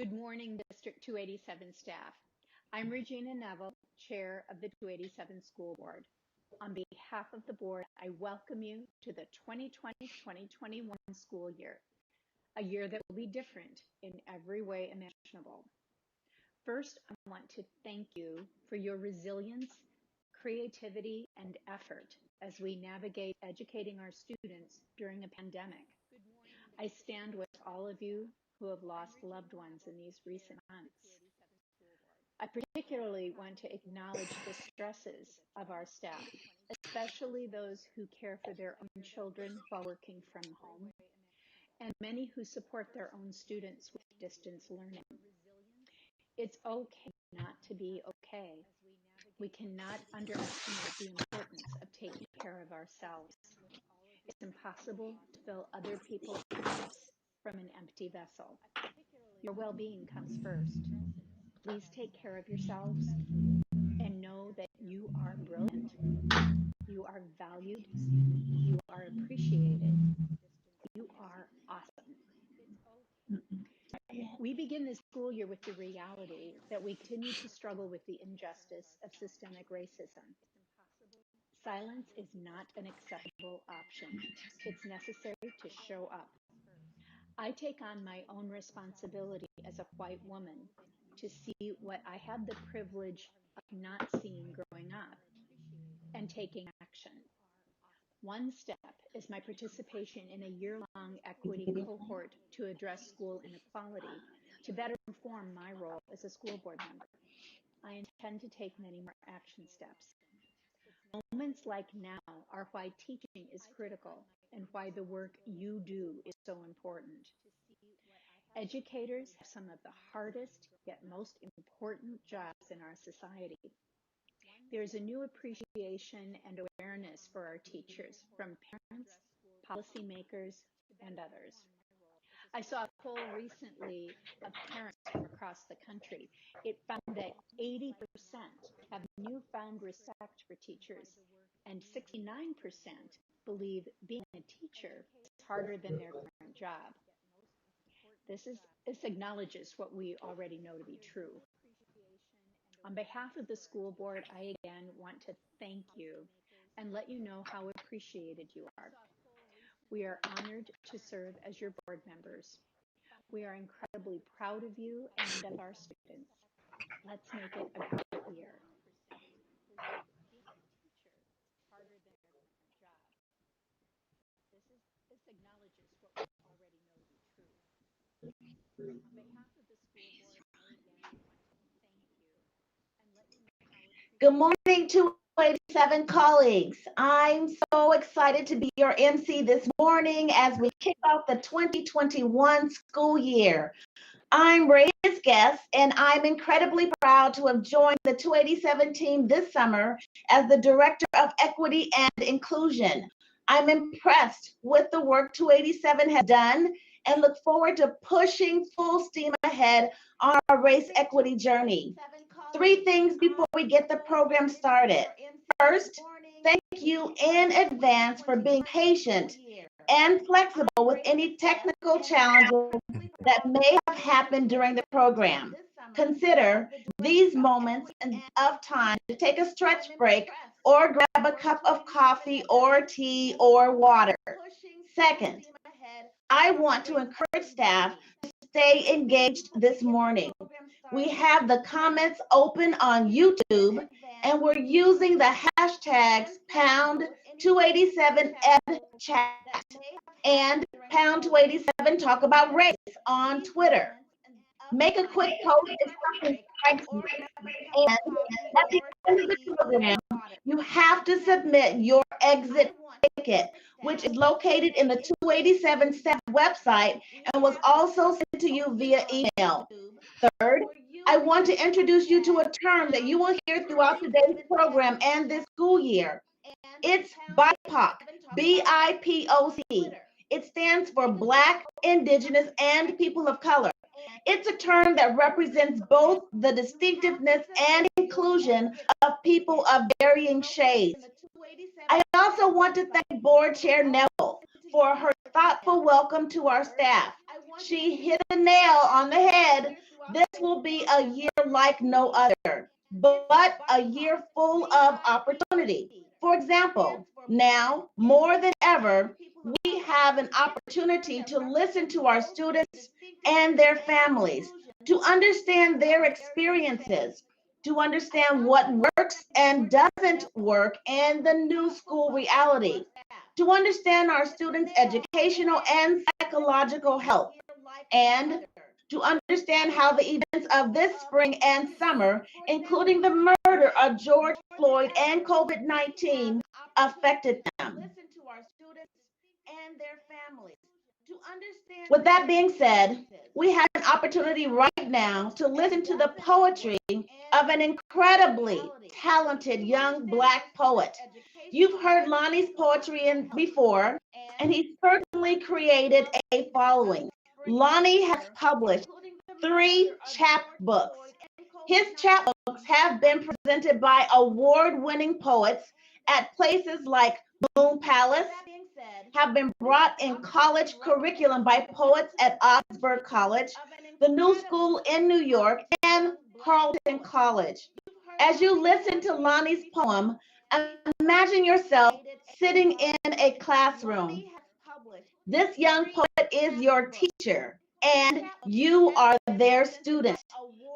Good morning, District 287 staff. I'm Regina Neville, Chair of the 287 School Board. On behalf of the board, I welcome you to the 2020-2021 school year, a year that will be different in every way imaginable. First, I want to thank you for your resilience, creativity, and effort as we navigate educating our students during a pandemic. I stand with all of you who have lost loved ones in these recent months. I particularly want to acknowledge the stresses of our staff, especially those who care for their own children while working from home, and many who support their own students with distance learning. It's okay not to be okay. We cannot underestimate the importance of taking care of ourselves. It's impossible to fill other people's cups from an empty vessel. Your well-being comes first. Please take care of yourselves and know that you are brilliant. You are valued. You are appreciated. You are awesome. We begin this school year with the reality that we continue to struggle with the injustice of systemic racism. Silence is not an acceptable option. It's necessary to show up. I take on my own responsibility as a white woman to see what I had the privilege of not seeing growing up and taking action. One step is my participation in a year-long equity cohort to address school inequality to better inform my role as a school board member. I intend to take many more action steps. Moments like now are why teaching is critical and why the work you do is so important. Educators have some of the hardest yet most important jobs in our society. There's a new appreciation and awareness for our teachers from parents, policymakers, and others. I saw a poll recently of parents from across the country. It found that 80% have newfound respect for teachers, and 69% believe being a teacher is harder than their current job. This acknowledges what we already know to be true. On behalf of the school board, I again want to thank you and let you know how appreciated you are. We are honored to serve as your board members. We are incredibly proud of you and of our students. Let's make it a great year. This acknowledges what we already know to be true. On behalf of the school board, I again want to thank you and let you know how appreciated. Good morning, 287 colleagues. I'm so excited to be your MC this morning as we kick off the 2021 school year. I'm Ray's guest, and I'm incredibly proud to have joined the 287 team this summer as the Director of Equity and Inclusion. I'm impressed with the work 287 has done and look forward to pushing full steam ahead on our race equity journey. 3 things before we get the program started. First, thank you in advance for being patient and flexible with any technical challenges that may have happened during the program. Consider these moments of time to take a stretch break or grab a cup of coffee or tea or water. Second, I want to encourage staff to stay engaged this morning. We have the comments open on YouTube, and we're using the hashtags #287EdChat and #287 Talk About Race on Twitter. Make a quick post if something strikes you. And at the end of the program, you have to submit your exit ticket, which is located in the 287 staff website and was also sent to you via email. Third, I want to introduce you to a term that you will hear throughout today's program and this school year. It's BIPOC, BIPOC. It stands for Black, Indigenous, and People of Color. It's a term that represents both the distinctiveness and inclusion of people of varying shades. I also want to thank Board Chair Neville for her thoughtful welcome to our staff. She hit the nail on the head This will be a year like no other, but a year full of opportunity. For example, now more than ever, we have an opportunity to listen to our students and their families, to understand their experiences, to understand what works and doesn't work in the new school reality, to understand our students' educational and psychological health, and to understand how the events of this spring and summer, including the murder of George Floyd and COVID-19, affected them. With that being said, we have an opportunity right now to listen to the poetry of an incredibly talented young Black poet. You've heard Lonnie's poetry before, and he certainly created a following. Lonnie has published 3 chapbooks. His chapbooks have been presented by award-winning poets at places like Moon Palace, have been brought in college curriculum by poets at Augsburg College, the New School in New York, and Carleton College. As you listen to Lonnie's poem, imagine yourself sitting in a classroom. This young poet is your teacher, and you are their student.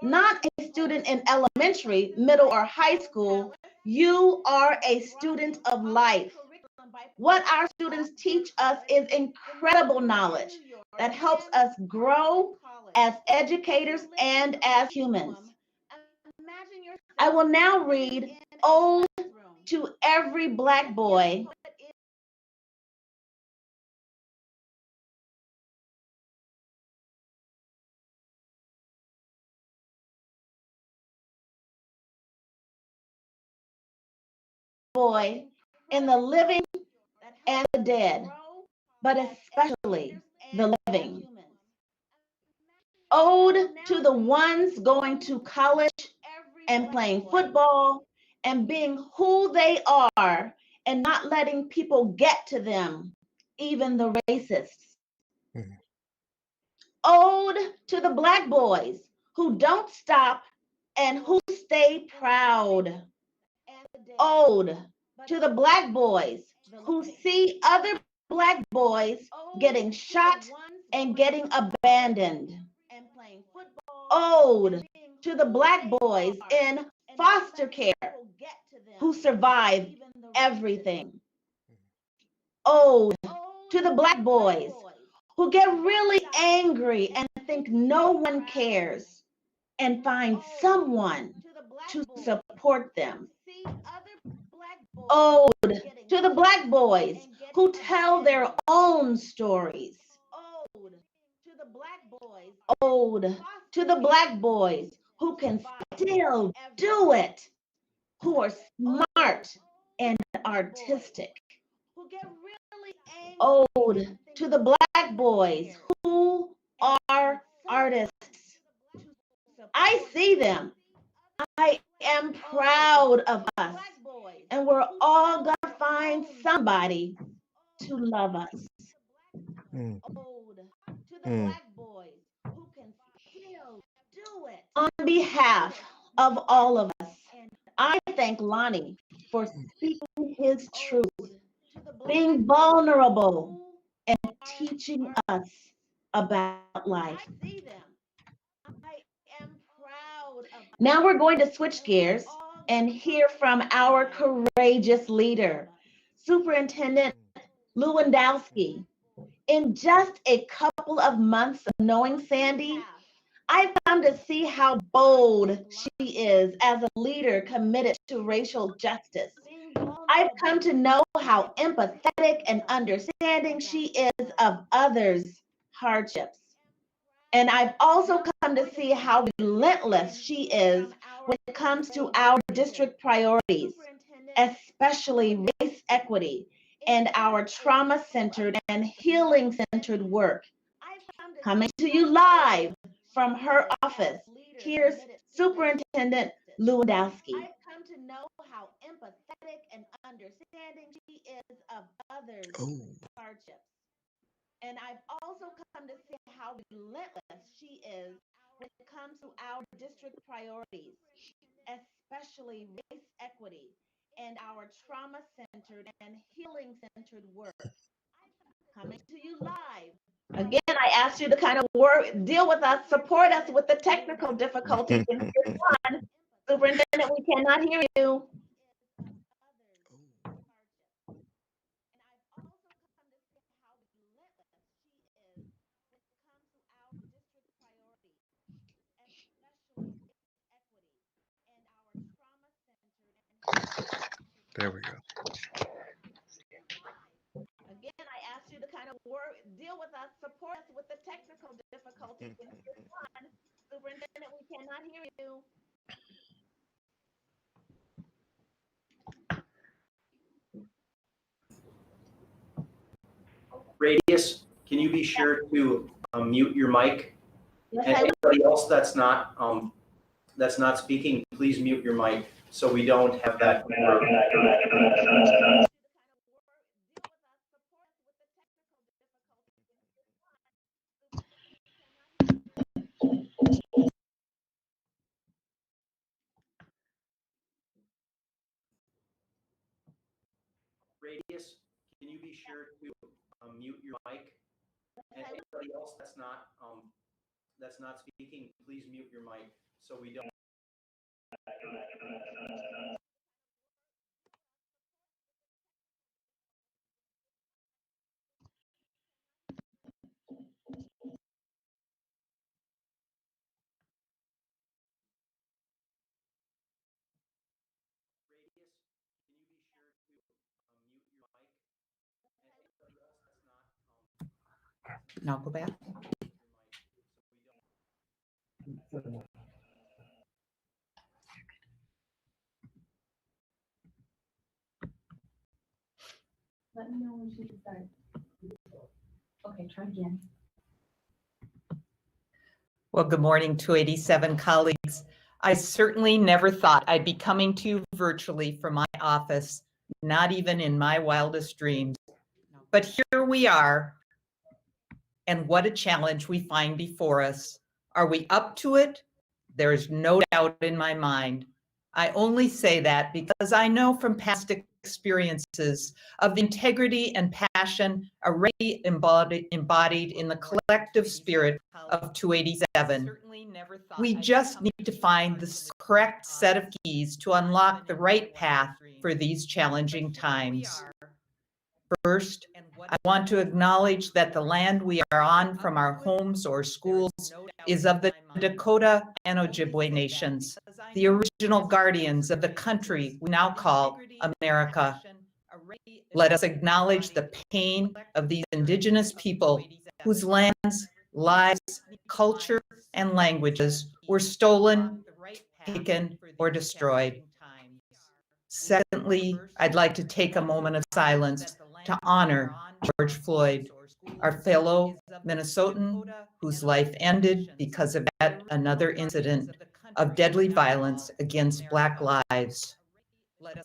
Not a student in elementary, middle, or high school. You are a student of life. What our students teach us is incredible knowledge that helps us grow as educators and as humans. I will now read Ode to Every Black Boy. Boy in the living and the dead, but especially the living. Ode to the ones going to college and playing football and being who they are and not letting people get to them, even the racists. Mhm. Ode to the Black boys who don't stop and who stay proud. Ode to the Black boys who see other Black boys getting shot and getting abandoned. Ode to the Black boys in foster care who survive everything. Ode to the Black boys who get really angry and think no one cares and find someone to support them. Ode to the Black boys who tell their own stories. Ode to the Black boys who can still do it, who are smart and artistic. Ode to the Black boys who are artists. I see them. I am proud of us. And we're all going to find somebody to love us. Mm. Mm. On behalf of all of us, I thank Lonnie for speaking his truth, being vulnerable, and teaching us about life. Now we're going to switch gears and hear from our courageous leader, Superintendent Lewandowski. In just a couple of months of knowing Sandy, I've come to see how bold she is as a leader committed to racial justice. I've come to know how empathetic and understanding she is of others' hardships. And I've also come to see how relentless she is when it comes to our district priorities, especially race equity and our trauma-centered and healing-centered work. Coming to you live from her office, here's Superintendent Lewandowski. I've come to know how empathetic and understanding she is of others' hardships. And I've also come to see how relentless she is when it comes to our district priorities, especially race equity and our trauma-centered and healing-centered work. Coming to you live. Again, I asked you to kind of deal with us, support us with the technical difficulties in this one. Superintendent, we cannot hear you. There we go. Again, I asked you to kind of deal with us, support us with the technical difficulties in this one. Superintendent, we cannot hear you. Radius, can you be sure to mute your mic? Yes, And anybody else that's not speaking, please mute your mic so we don't have that. Radius, can you be sure to mute your mic? And anybody else that's not speaking, please mute your mic so we don't. Radius, can you be sure to mute your mic? And anybody else that's not. Now go back. Let me know when she can start. Okay, try again. Well, good morning, 287 colleagues. I certainly never thought I'd be coming to you virtually from my office, not even in my wildest dreams. But here we are, and what a challenge we find before us. Are we up to it? There is no doubt in my mind. I only say that because I know from past experiences of the integrity and passion already embodied in the collective spirit of 287. We just need to find the correct set of keys to unlock the right path for these challenging times. First, I want to acknowledge that the land we are on from our homes or schools is of the Dakota and Ojibwe nations, the original guardians of the country we now call America. Let us acknowledge the pain of these indigenous people whose lands, lives, culture, and languages were stolen, taken, or destroyed. Secondly, I'd like to take a moment of silence to honor George Floyd, our fellow Minnesotan whose life ended because of yet another incident of deadly violence against Black lives.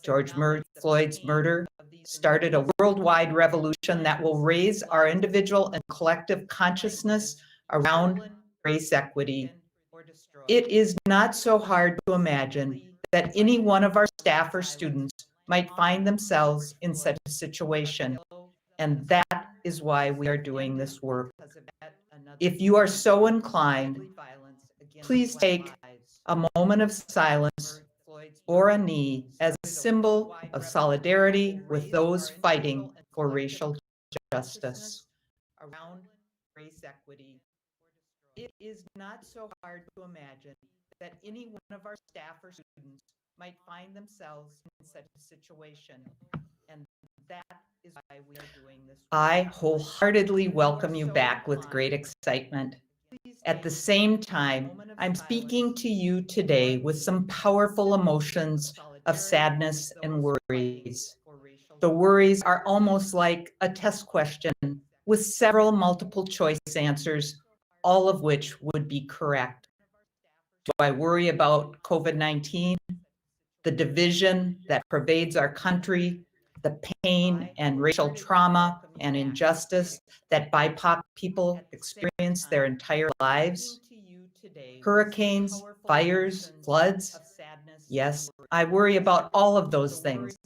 George Floyd's murder started a worldwide revolution that will raise our individual and collective consciousness around race equity. It is not so hard to imagine that any one of our staff or students might find themselves in such a situation. And that is why we are doing this work. If you are so inclined, please take a moment of silence or a knee as a symbol of solidarity with those fighting for racial justice. Around race equity. It is not so hard to imagine that any one of our staff or students might find themselves in such a situation. And that is why we are doing this. I wholeheartedly welcome you back with great excitement. At the same time, I'm speaking to you today with some powerful emotions of sadness and worries. The worries are almost like a test question with several multiple choice answers, all of which would be correct. Do I worry about COVID-19, the division that pervades our country, the pain and racial trauma and injustice that BIPOC people experience their entire lives? Hurricanes, fires, floods. Yes, I worry about all of those things.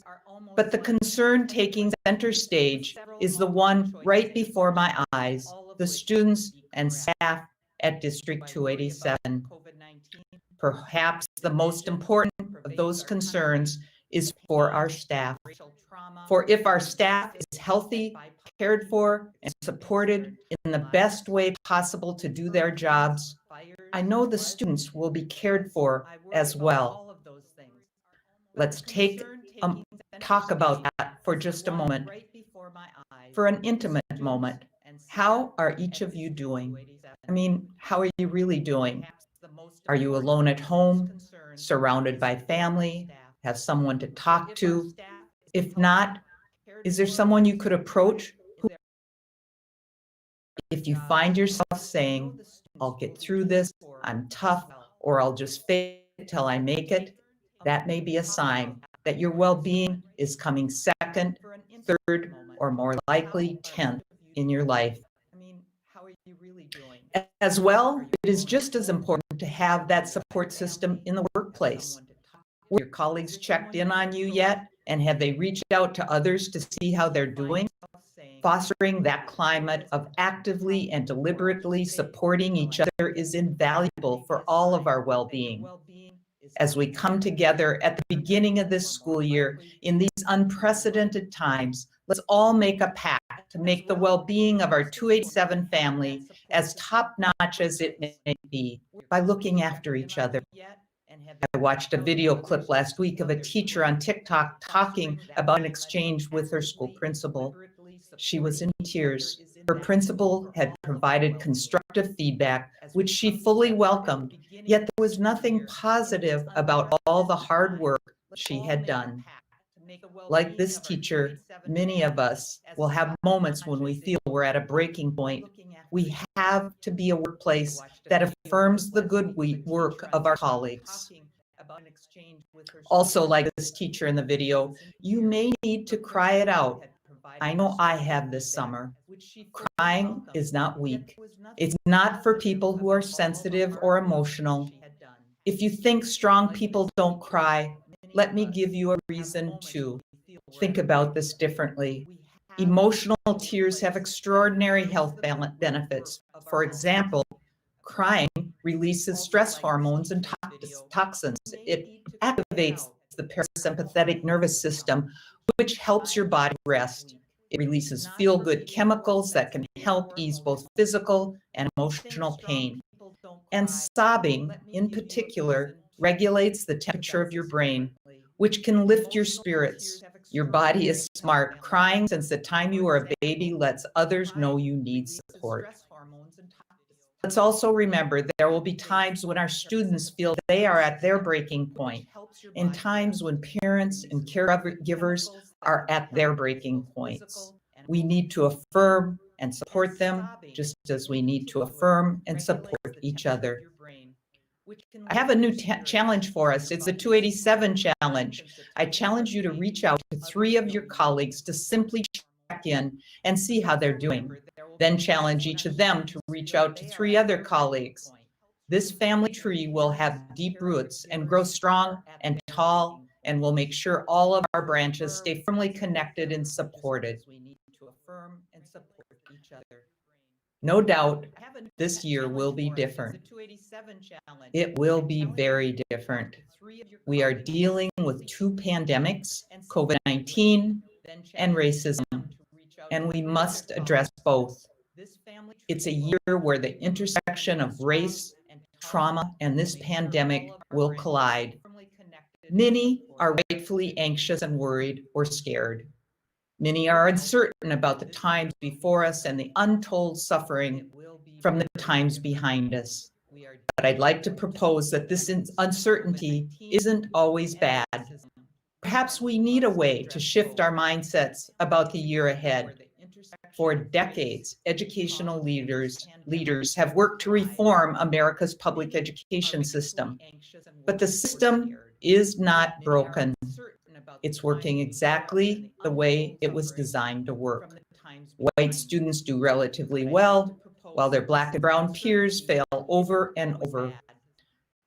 But the concern taking center stage is the one right before my eyes, the students and staff at District 287. Perhaps the most important of those concerns is for our staff. For if our staff is healthy, cared for, and supported in the best way possible to do their jobs, I know the students will be cared for as well. Let's talk about that for just a moment. For an intimate moment, how are each of you doing? I mean, how are you really doing? Are you alone at home, surrounded by family, have someone to talk to? If not, is there someone you could approach? If you find yourself saying, I'll get through this, I'm tough, or I'll just fake it till I make it, that may be a sign that your well-being is coming second, third, or more likely 10th in your life. As well, it is just as important to have that support system in the workplace. Were your colleagues checked in on you yet? And have they reached out to others to see how they're doing? Fostering that climate of actively and deliberately supporting each other is invaluable for all of our well-being. As we come together at the beginning of this school year in these unprecedented times, let's all make a pact to make the well-being of our 287 family as top-notch as it may be by looking after each other. I watched a video clip last week of a teacher on TikTok talking about an exchange with her school principal. She was in tears. Her principal had provided constructive feedback, which she fully welcomed, yet there was nothing positive about all the hard work she had done. Like this teacher, many of us will have moments when we feel we're at a breaking point. We have to be a workplace that affirms the good work of our colleagues. Also, like this teacher in the video, you may need to cry it out. I know I have this summer. Crying is not weak. It's not for people who are sensitive or emotional. If you think strong people don't cry, let me give you a reason to think about this differently. Emotional tears have extraordinary health benefits. For example, crying releases stress hormones and toxins. It activates the parasympathetic nervous system, which helps your body rest. It releases feel-good chemicals that can help ease both physical and emotional pain. And sobbing, in particular, regulates the temperature of your brain, which can lift your spirits. Your body is smart. Crying since the time you were a baby lets others know you need support. Let's also remember there will be times when our students feel they are at their breaking point, and times when parents and caregivers are at their breaking points. We need to affirm and support them, just as we need to affirm and support each other. I have a new challenge for us. It's the 287 challenge. I challenge you to reach out to 3 of your colleagues to simply check in and see how they're doing. Then challenge each of them to reach out to 3 other colleagues. This family tree will have deep roots and grow strong and tall, and will make sure all of our branches stay firmly connected and supported. No doubt, this year will be different. It will be very different. We are dealing with 2 pandemics, COVID-19 and racism, and we must address both. It's a year where the intersection of race, trauma, and this pandemic will collide. Many are rightfully anxious and worried or scared. Many are uncertain about the times before us and the untold suffering from the times behind us. But I'd like to propose that this uncertainty isn't always bad. Perhaps we need a way to shift our mindsets about the year ahead. For decades, educational leaders have worked to reform America's public education system. But the system is not broken. It's working exactly the way it was designed to work. White students do relatively well, while their Black and brown peers fail over and over.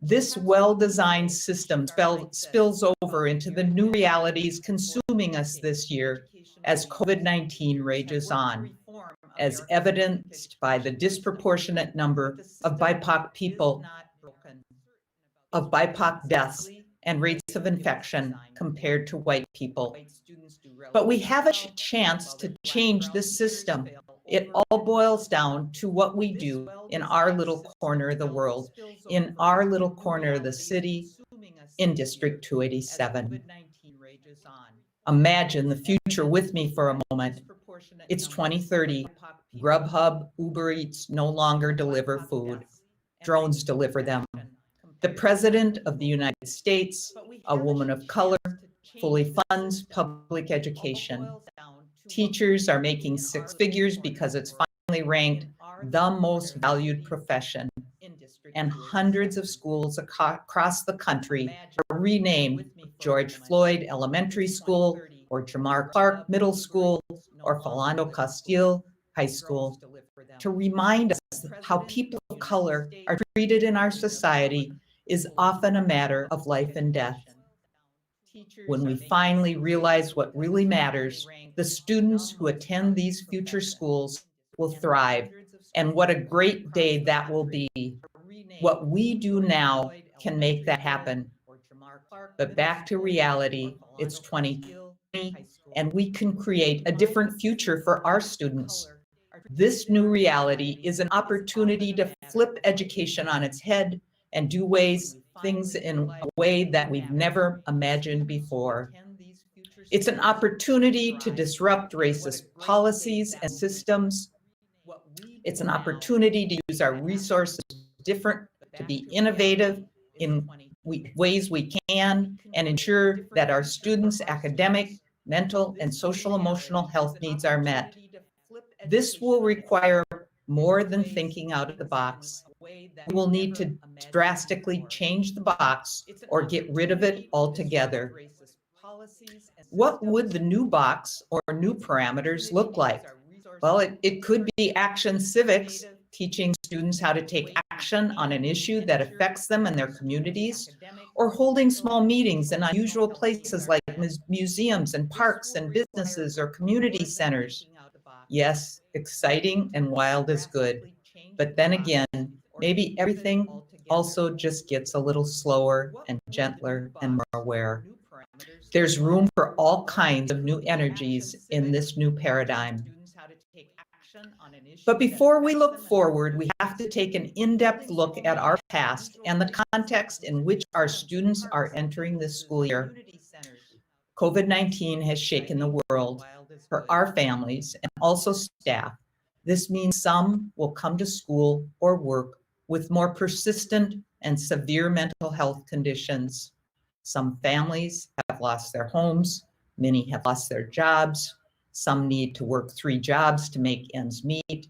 This well-designed system spills over into the new realities consuming us this year as COVID-19 rages on, as evidenced by the disproportionate number of BIPOC people, of BIPOC deaths and rates of infection compared to white people. But we have a chance to change this system. It all boils down to what we do in our little corner of the world, in our little corner of the city, in District 287. Imagine the future with me for a moment. It's 2030. Grubhub, Uber Eats no longer deliver food. Drones deliver them. The President of the United States, a woman of color, fully funds public education. Teachers are making six figures because it's finally ranked the most valued profession. And hundreds of schools across the country are renamed George Floyd Elementary School, or Jamar Clark Middle School, or Philando Castile High School, to remind us how people of color are treated in our society is often a matter of life and death. When we finally realize what really matters, the students who attend these future schools will thrive. And what a great day that will be. What we do now can make that happen. But back to reality, it's 2020, and we can create a different future for our students. This new reality is an opportunity to flip education on its head and do things in a way that we've never imagined before. It's an opportunity to disrupt racist policies and systems. It's an opportunity to use our resources different, to be innovative in ways we can, and ensure that our students' academic, mental, and social emotional health needs are met. This will require more than thinking out of the box. We will need to drastically change the box or get rid of it altogether. What would the new box or new parameters look like? Well, it could be action civics, teaching students how to take action on an issue that affects them and their communities, or holding small meetings in unusual places like museums and parks and businesses or community centers. Yes, exciting and wild is good. But then again, maybe everything also just gets a little slower and gentler and more aware. There's room for all kinds of new energies in this new paradigm. But before we look forward, we have to take an in-depth look at our past and the context in which our students are entering this school year. COVID-19 has shaken the world for our families and also staff. This means some will come to school or work with more persistent and severe mental health conditions. Some families have lost their homes, many have lost their jobs, some need to work 3 jobs to make ends meet,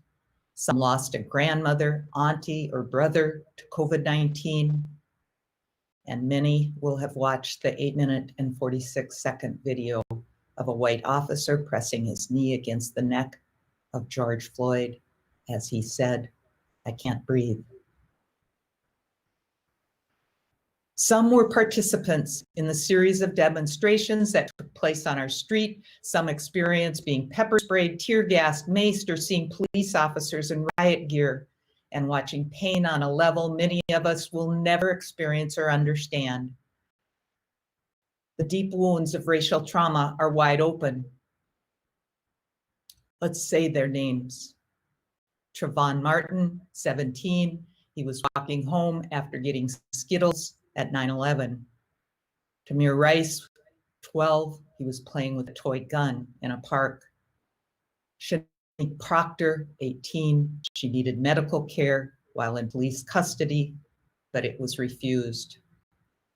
some lost a grandmother, auntie, or brother to COVID-19, and many will have watched the 8-minute and 46-second video of a white officer pressing his knee against the neck of George Floyd as he said, "I can't breathe." Some were participants in the series of demonstrations that took place on our street. Some experienced being pepper sprayed, tear gassed, maced, or seeing police officers in riot gear and watching pain on a level many of us will never experience or understand. The deep wounds of racial trauma are wide open. Let's say their names. Trayvon Martin, 17, he was walking home after getting Skittles at 9/11. Tamir Rice, 12, he was playing with a toy gun in a park. Shanae Proctor, 18, she needed medical care while in police custody, but it was refused.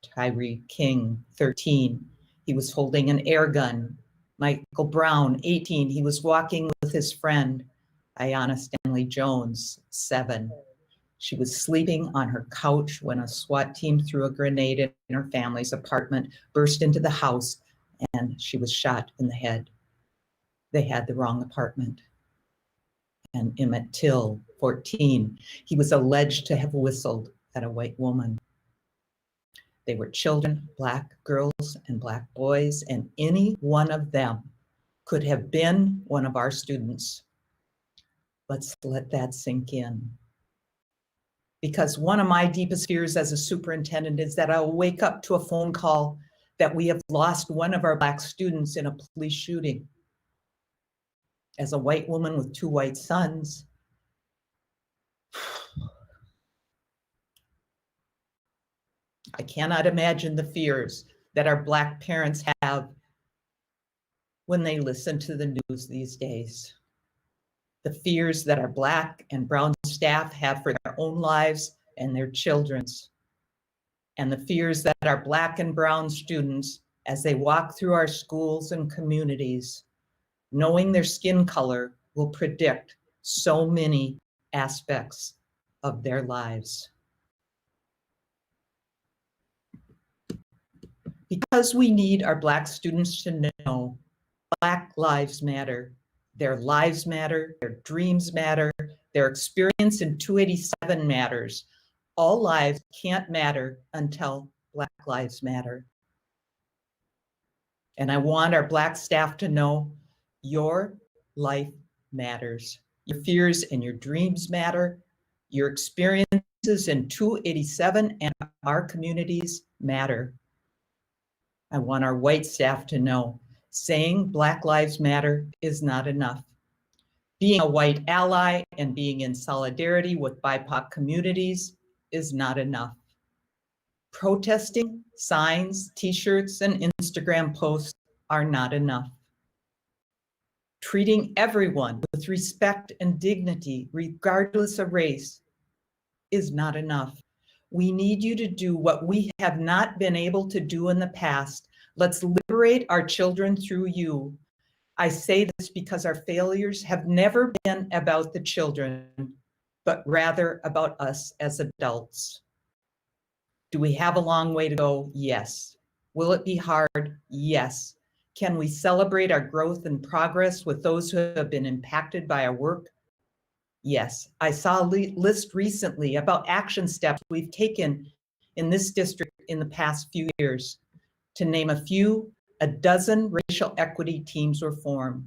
Tyree King, 13, he was holding an air gun. Michael Brown, 18, he was walking with his friend. Ayanna Stanley Jones, 7. She was sleeping on her couch when a SWAT team threw a grenade in her family's apartment, burst into the house, and she was shot in the head. They had the wrong apartment. And Emmett Till, 14, he was alleged to have whistled at a white woman. They were children, Black girls and Black boys, and any one of them could have been one of our students. Let's let that sink in. Because one of my deepest fears as a superintendent is that I'll wake up to a phone call that we have lost one of our Black students in a police shooting. As a white woman with 2 white sons, I cannot imagine the fears that our Black parents have when they listen to the news these days. The fears that our Black and brown staff have for their own lives and their children's. And the fears that our Black and brown students, as they walk through our schools and communities, knowing their skin color will predict so many aspects of their lives. Because we need our Black students to know Black lives matter. Their lives matter, their dreams matter, their experience in 287 matters. All lives can't matter until Black lives matter. And I want our Black staff to know your life matters. Your fears and your dreams matter. Your experiences in 287 and our communities matter. I want our white staff to know saying Black Lives Matter is not enough. Being a white ally and being in solidarity with BIPOC communities is not enough. Protesting, signs, t-shirts, and Instagram posts are not enough. Treating everyone with respect and dignity, regardless of race, is not enough. We need you to do what we have not been able to do in the past. Let's liberate our children through you. I say this because our failures have never been about the children, but rather about us as adults. Do we have a long way to go? Yes. Will it be hard? Yes. Can we celebrate our growth and progress with those who have been impacted by our work? Yes. I saw a list recently about action steps we've taken in this district in the past few years. To name a few, 12 racial equity teams were formed.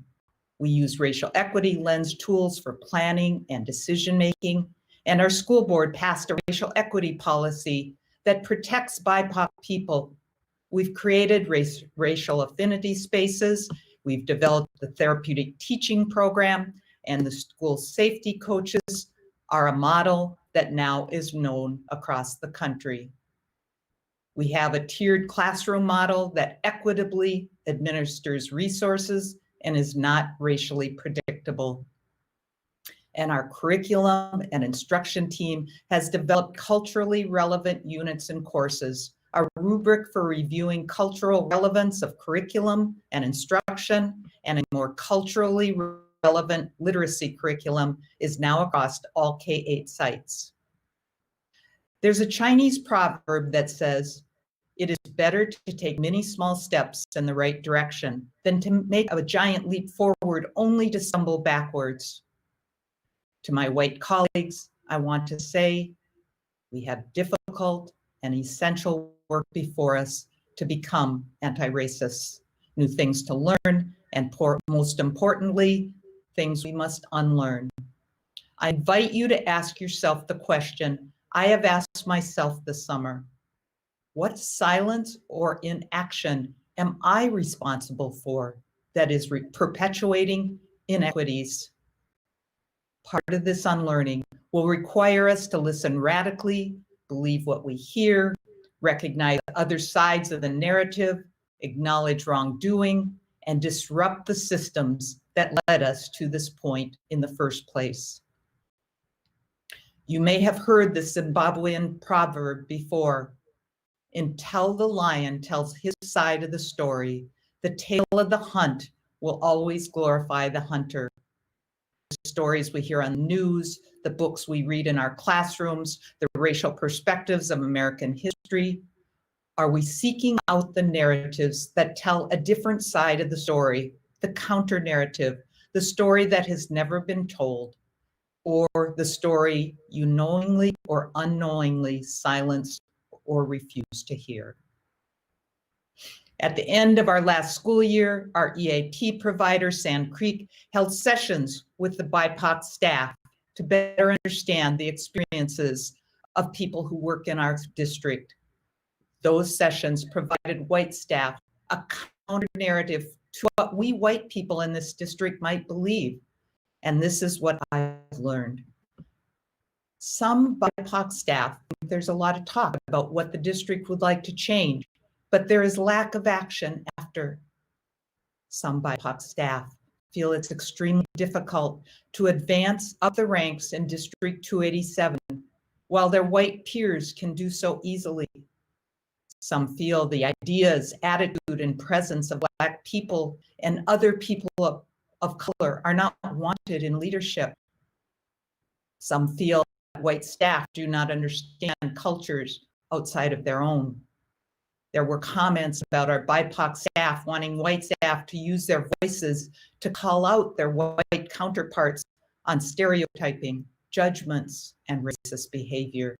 We use racial equity lens tools for planning and decision-making, and our school board passed a racial equity policy that protects BIPOC people. We've created racial affinity spaces. We've developed the therapeutic teaching program, and the school safety coaches are a model that now is known across the country. We have a tiered classroom model that equitably administers resources and is not racially predictable. And our curriculum and instruction team has developed culturally relevant units and courses, a rubric for reviewing cultural relevance of curriculum and instruction, and a more culturally relevant literacy curriculum is now across all K-8 sites. There's a Chinese proverb that says, "It is better to take many small steps in the right direction than to make a giant leap forward only to stumble backwards." To my white colleagues, I want to say we have difficult and essential work before us to become anti-racists, new things to learn, and most importantly, things we must unlearn. I invite you to ask yourself the question I have asked myself this summer. What silence or inaction am I responsible for that is perpetuating inequities? Part of this unlearning will require us to listen radically, believe what we hear, recognize other sides of the narrative, acknowledge wrongdoing, and disrupt the systems that led us to this point in the first place. You may have heard the Zimbabwean proverb before. Until the lion tells his side of the story, the tale of the hunt will always glorify the hunter. The stories we hear on the news, the books we read in our classrooms, the racial perspectives of American history. Are we seeking out the narratives that tell a different side of the story, the counter narrative, the story that has never been told? or the story you knowingly or unknowingly silenced or refused to hear. At the end of our last school year, our EAP provider, Sand Creek, held sessions with the BIPOC staff to better understand the experiences of people who work in our district. Those sessions provided white staff a counter narrative to what we white people in this district might believe. And this is what I've learned. Some BIPOC staff, there's a lot of talk about what the district would like to change, but there is lack of action after. Some BIPOC staff feel it's extremely difficult to advance up the ranks in District 287, while their white peers can do so easily. Some feel the ideas, attitude, and presence of Black people and other people of color are not wanted in leadership. Some feel that white staff do not understand cultures outside of their own. There were comments about our BIPOC staff wanting white staff to use their voices to call out their white counterparts on stereotyping, judgments, and racist behavior.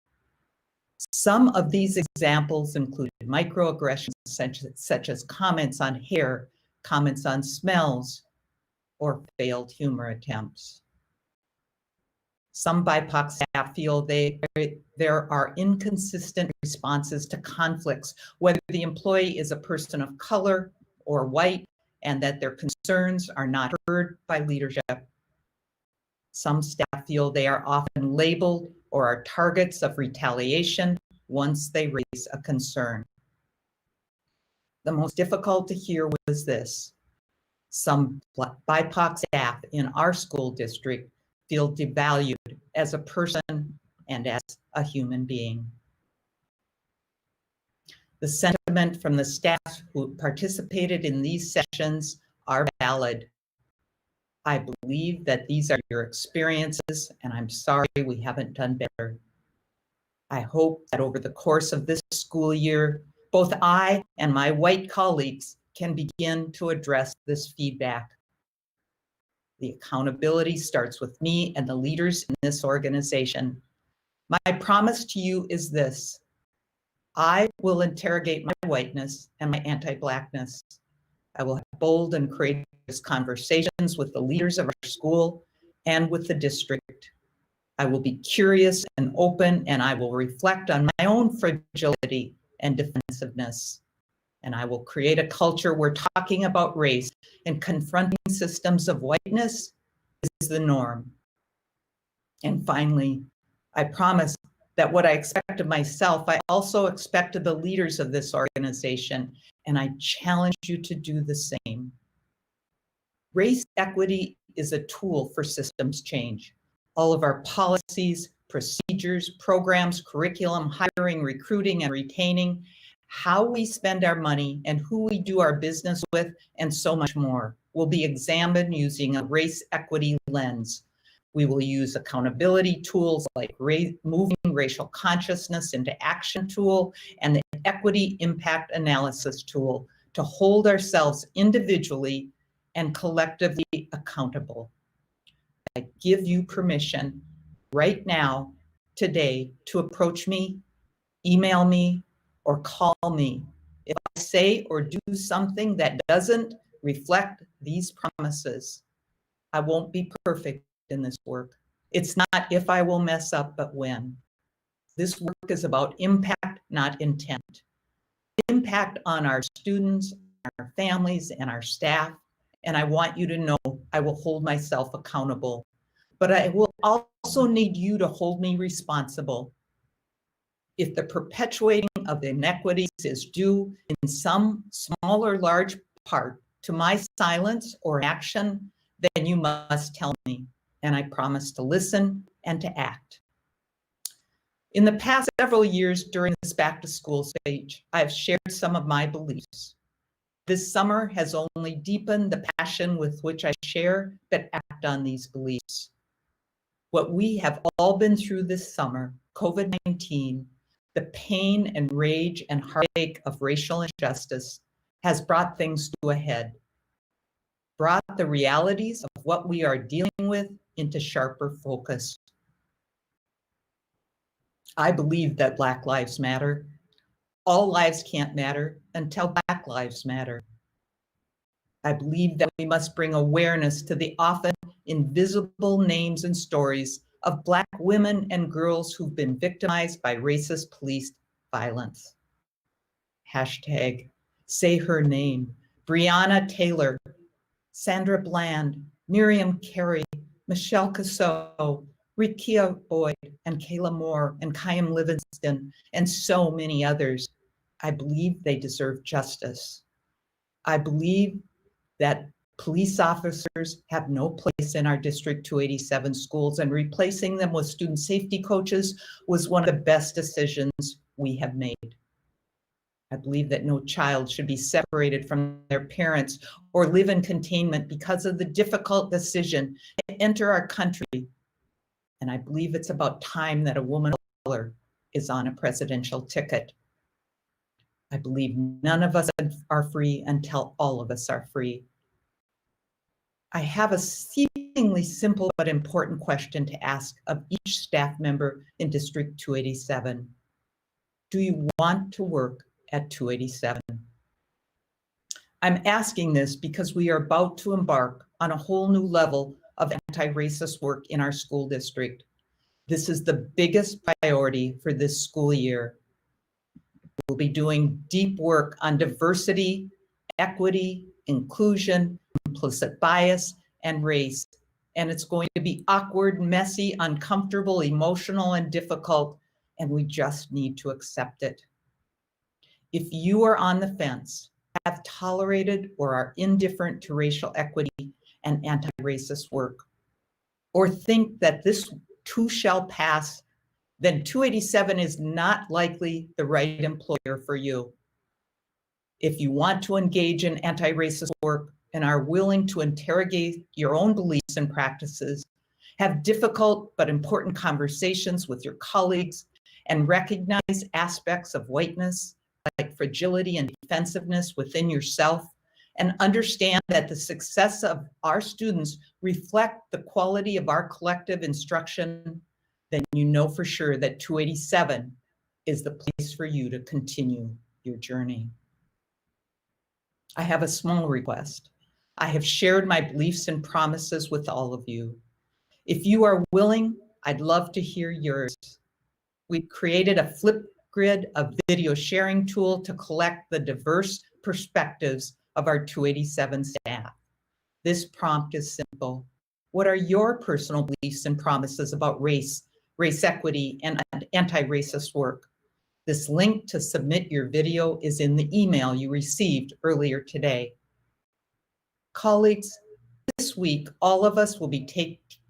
Some of these examples included microaggressions such as comments on hair, comments on smells, or failed humor attempts. Some BIPOC staff feel there are inconsistent responses to conflicts, whether the employee is a person of color or white, and that their concerns are not heard by leadership. Some staff feel they are often labeled or are targets of retaliation once they raise a concern. The most difficult to hear was this: some BIPOC staff in our school district feel devalued as a person and as a human being. The sentiment from the staff who participated in these sessions are valid. I believe that these are your experiences, and I'm sorry we haven't done better. I hope that over the course of this school year, both I and my white colleagues can begin to address this feedback. The accountability starts with me and the leaders in this organization. My promise to you is this: I will interrogate my whiteness and my anti-Blackness. I will have bold and courageous conversations with the leaders of our school and with the district. I will be curious and open, and I will reflect on my own fragility and defensiveness. And I will create a culture where talking about race and confronting systems of whiteness is the norm. And finally, I promise that what I expect of myself, I also expect of the leaders of this organization, and I challenge you to do the same. Race equity is a tool for systems change. All of our policies, procedures, programs, curriculum, hiring, recruiting, and retaining, how we spend our money and who we do our business with, and so much more, will be examined using a race equity lens. We will use accountability tools like moving racial consciousness into action tool and the equity impact analysis tool to hold ourselves individually and collectively accountable. I give you permission right now, today, to approach me, email me, or call me if I say or do something that doesn't reflect these promises. I won't be perfect in this work. It's not if I will mess up, but when. This work is about impact, not intent. Impact on our students, our families, and our staff. And I want you to know I will hold myself accountable, but I will also need you to hold me responsible. If the perpetuating of the inequities is due in some small or large part to my silence or action, then you must tell me, and I promise to listen and to act. In the past several years during this back to school stage, I've shared some of my beliefs. This summer has only deepened the passion with which I share but act on these beliefs. What we have all been through this summer, COVID-19, the pain and rage and heartache of racial injustice has brought things to a head. brought the realities of what we are dealing with into sharper focus. I believe that Black lives matter. All lives can't matter until Black lives matter. I believe that we must bring awareness to the often invisible names and stories of Black women and girls who've been victimized by racist police violence. Hashtag say her name. Breonna Taylor, Sandra Bland, Miriam Carey, Michelle Casso, Rikia Boyd, and Kayla Moore, and Kyam Livingston, and so many others. I believe they deserve justice. I believe that police officers have no place in our District 287 schools, and replacing them with student safety coaches was one of the best decisions we have made. I believe that no child should be separated from their parents or live in containment because of the difficult decision to enter our country. And I believe it's about time that a woman of color is on a presidential ticket. I believe none of us are free until all of us are free. I have a seemingly simple but important question to ask of each staff member in District 287. Do you want to work at 287? I'm asking this because we are about to embark on a whole new level of anti-racist work in our school district. This is the biggest priority for this school year. We'll be doing deep work on diversity, equity, inclusion, implicit bias, and race. And it's going to be awkward, messy, uncomfortable, emotional, and difficult, and we just need to accept it. If you are on the fence, have tolerated or are indifferent to racial equity and anti-racist work, or think that this too shall pass, then 287 is not likely the right employer for you. If you want to engage in anti-racist work and are willing to interrogate your own beliefs and practices, have difficult but important conversations with your colleagues, and recognize aspects of whiteness like fragility and defensiveness within yourself, and understand that the success of our students reflect the quality of our collective instruction, then you know for sure that 287 is the place for you to continue your journey. I have a small request. I have shared my beliefs and promises with all of you. If you are willing, I'd love to hear yours. We've created a Flipgrid, a video sharing tool to collect the diverse perspectives of our 287 staff. This prompt is simple. What are your personal beliefs and promises about race equity, and anti-racist work? This link to submit your video is in the email you received earlier today. Colleagues, this week, all of us will be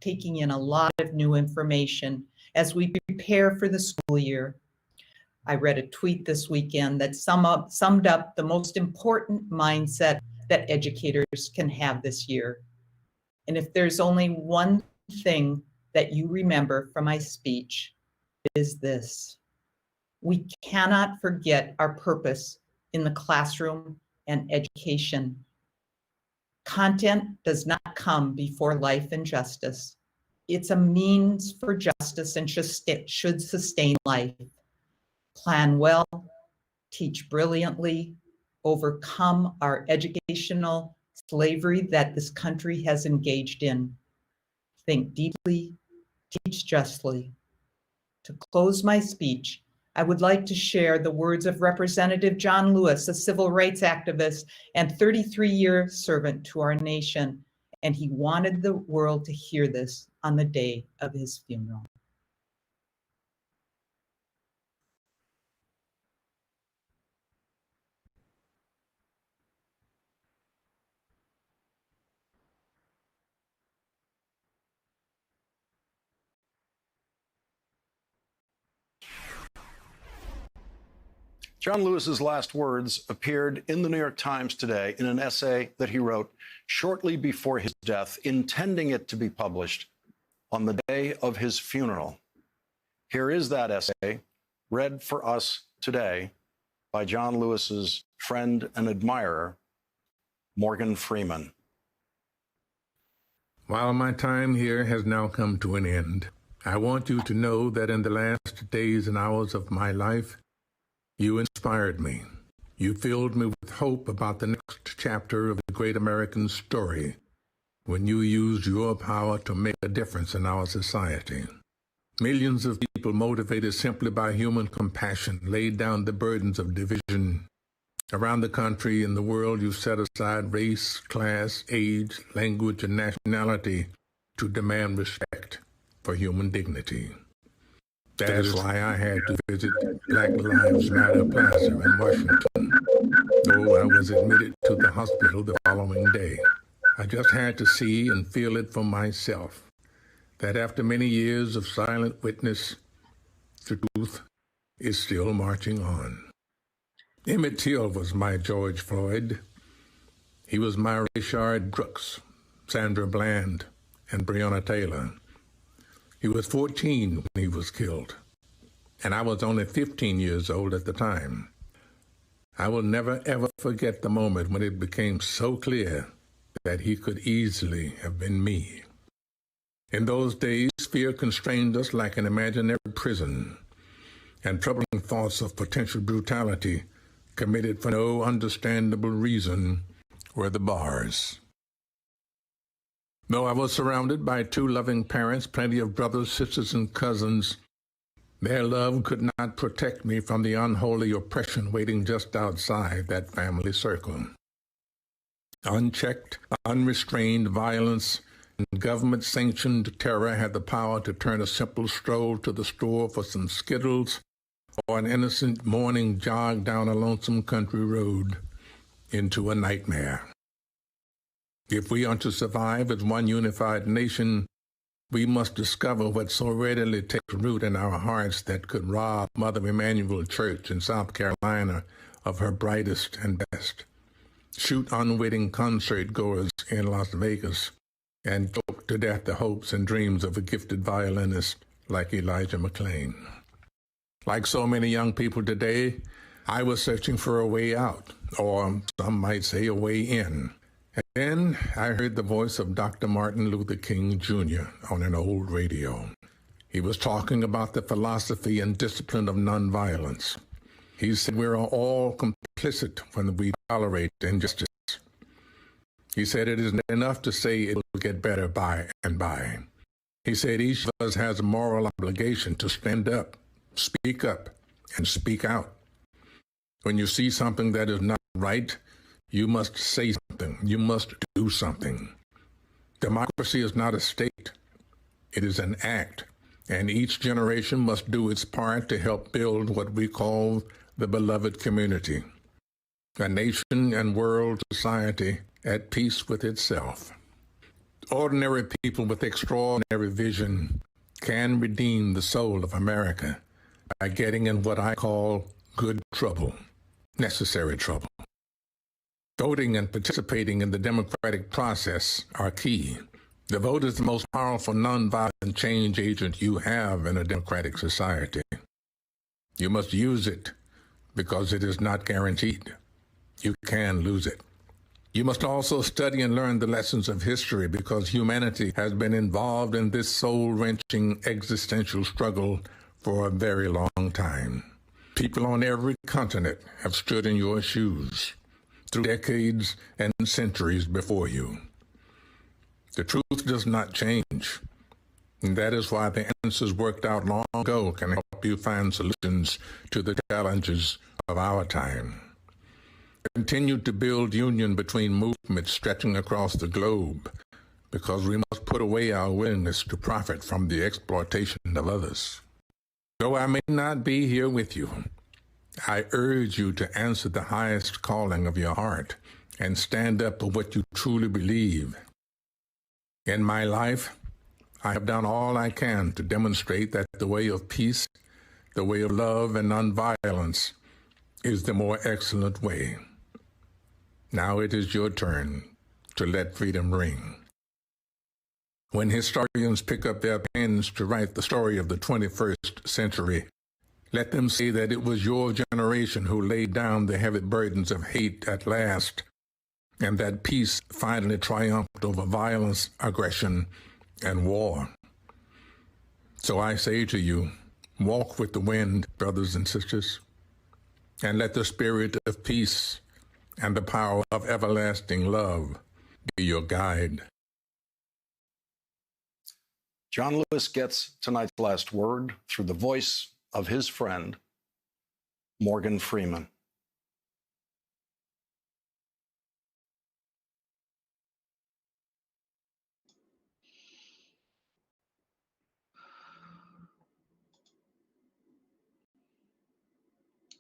taking in a lot of new information as we prepare for the school year. I read a tweet this weekend that summed up the most important mindset that educators can have this year. And if there's only one thing that you remember from my speech, it is this: we cannot forget our purpose in the classroom and education. Content does not come before life and justice. It's a means for justice and should sustain life. Plan well, teach brilliantly, overcome our educational slavery that this country has engaged in. Think deeply, teach justly. To close my speech, I would like to share the words of Representative John Lewis, a civil rights activist and 33-year servant to our nation, and he wanted the world to hear this on the day of his funeral. John Lewis's last words appeared in the New York Times today in an essay that he wrote shortly before his death, intending it to be published on the day of his funeral. Here is that essay, read for us today by John Lewis's friend and admirer, Morgan Freeman. While my time here has now come to an end, I want you to know that in the last days and hours of my life, you inspired me. You filled me with hope about the next chapter of the great American story when you used your power to make a difference in our society. Millions of people motivated simply by human compassion laid down the burdens of division. Around the country and the world, you set aside race, class, age, language, and nationality to demand respect for human dignity. That's why I had to visit Black Lives Matter Plaza in Washington, though I was admitted to the hospital the following day. I just had to see and feel it for myself, that after many years of silent witness, the truth is still marching on. Emmett Till was my George Floyd. He was my Rayshard Brooks, Sandra Bland, and Breonna Taylor. He was 14 when he was killed, and I was only 15 years old at the time. I will never, ever forget the moment when it became so clear that he could easily have been me. In those days, fear constrained us like an imaginary prison, and troubling thoughts of potential brutality committed for no understandable reason were the bars. Though I was surrounded by two loving parents, plenty of brothers, sisters, and cousins, their love could not protect me from the unholy oppression waiting just outside that family circle. Unchecked, unrestrained violence and government-sanctioned terror had the power to turn a simple stroll to the store for some Skittles or an innocent morning jog down a lonesome country road into a nightmare. If we are to survive as one unified nation, we must discover what so readily takes root in our hearts that could rob Mother Emanuel Church in South Carolina of her brightest and best, shoot unwitting concert goers in Las Vegas, and choke to death the hopes and dreams of a gifted violinist like Elijah McClain. Like so many young people today, I was searching for a way out, or some might say a way in. And then I heard the voice of Dr. Martin Luther King Jr. on an old radio. He was talking about the philosophy and discipline of nonviolence. He said we are all complicit when we tolerate injustice. He said it isn't enough to say it will get better by and by. He said each of us has a moral obligation to stand up, and speak out. When you see something that is not right, you must say something. You must do something. Democracy is not a state. It is an act, and each generation must do its part to help build what we call the beloved community, a nation and world society at peace with itself. Ordinary people with extraordinary vision can redeem the soul of America by getting in what I call good trouble, necessary trouble. Voting and participating in the democratic process are key. The vote is the most powerful nonviolent change agent you have in a democratic society. You must use it because it is not guaranteed. You can lose it. You must also study and learn the lessons of history because humanity has been involved in this soul-wrenching existential struggle for a very long time. People on every continent have stood in your shoes through decades and centuries before you. The truth does not change, and that is why the answers worked out long ago can help you find solutions to the challenges of our time. Continue to build union between movements stretching across the globe because we must put away our willingness to profit from the exploitation of others. Though I may not be here with you, I urge you to answer the highest calling of your heart and stand up for what you truly believe. In my life, I have done all I can to demonstrate that the way of peace, the way of love and nonviolence is the more excellent way. Now it is your turn to let freedom ring. When historians pick up their pens to write the story of the 21st century, let them say that it was your generation who laid down the heavy burdens of hate at last, and that peace finally triumphed over violence, aggression, and war. So I say to you, walk with the wind, brothers and sisters, and let the spirit of peace and the power of everlasting love be your guide. John Lewis gets tonight's last word through the voice of his friend, Morgan Freeman.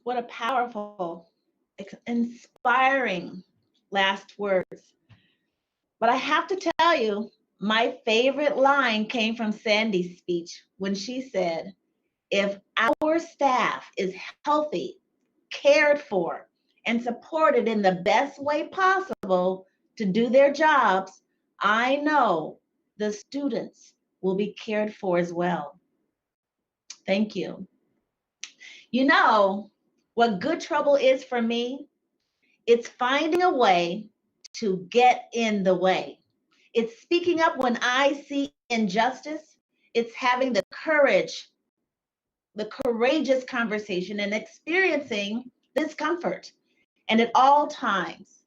What a powerful, inspiring last words. But I have to tell you, my favorite line came from Sandy's speech when she said, if our staff is healthy, cared for, and supported in the best way possible to do their jobs, I know the students will be cared for as well. Thank you. You know what good trouble is for me? It's finding a way to get in the way. It's speaking up when I see injustice. It's having the courageous conversation and experiencing discomfort and at all times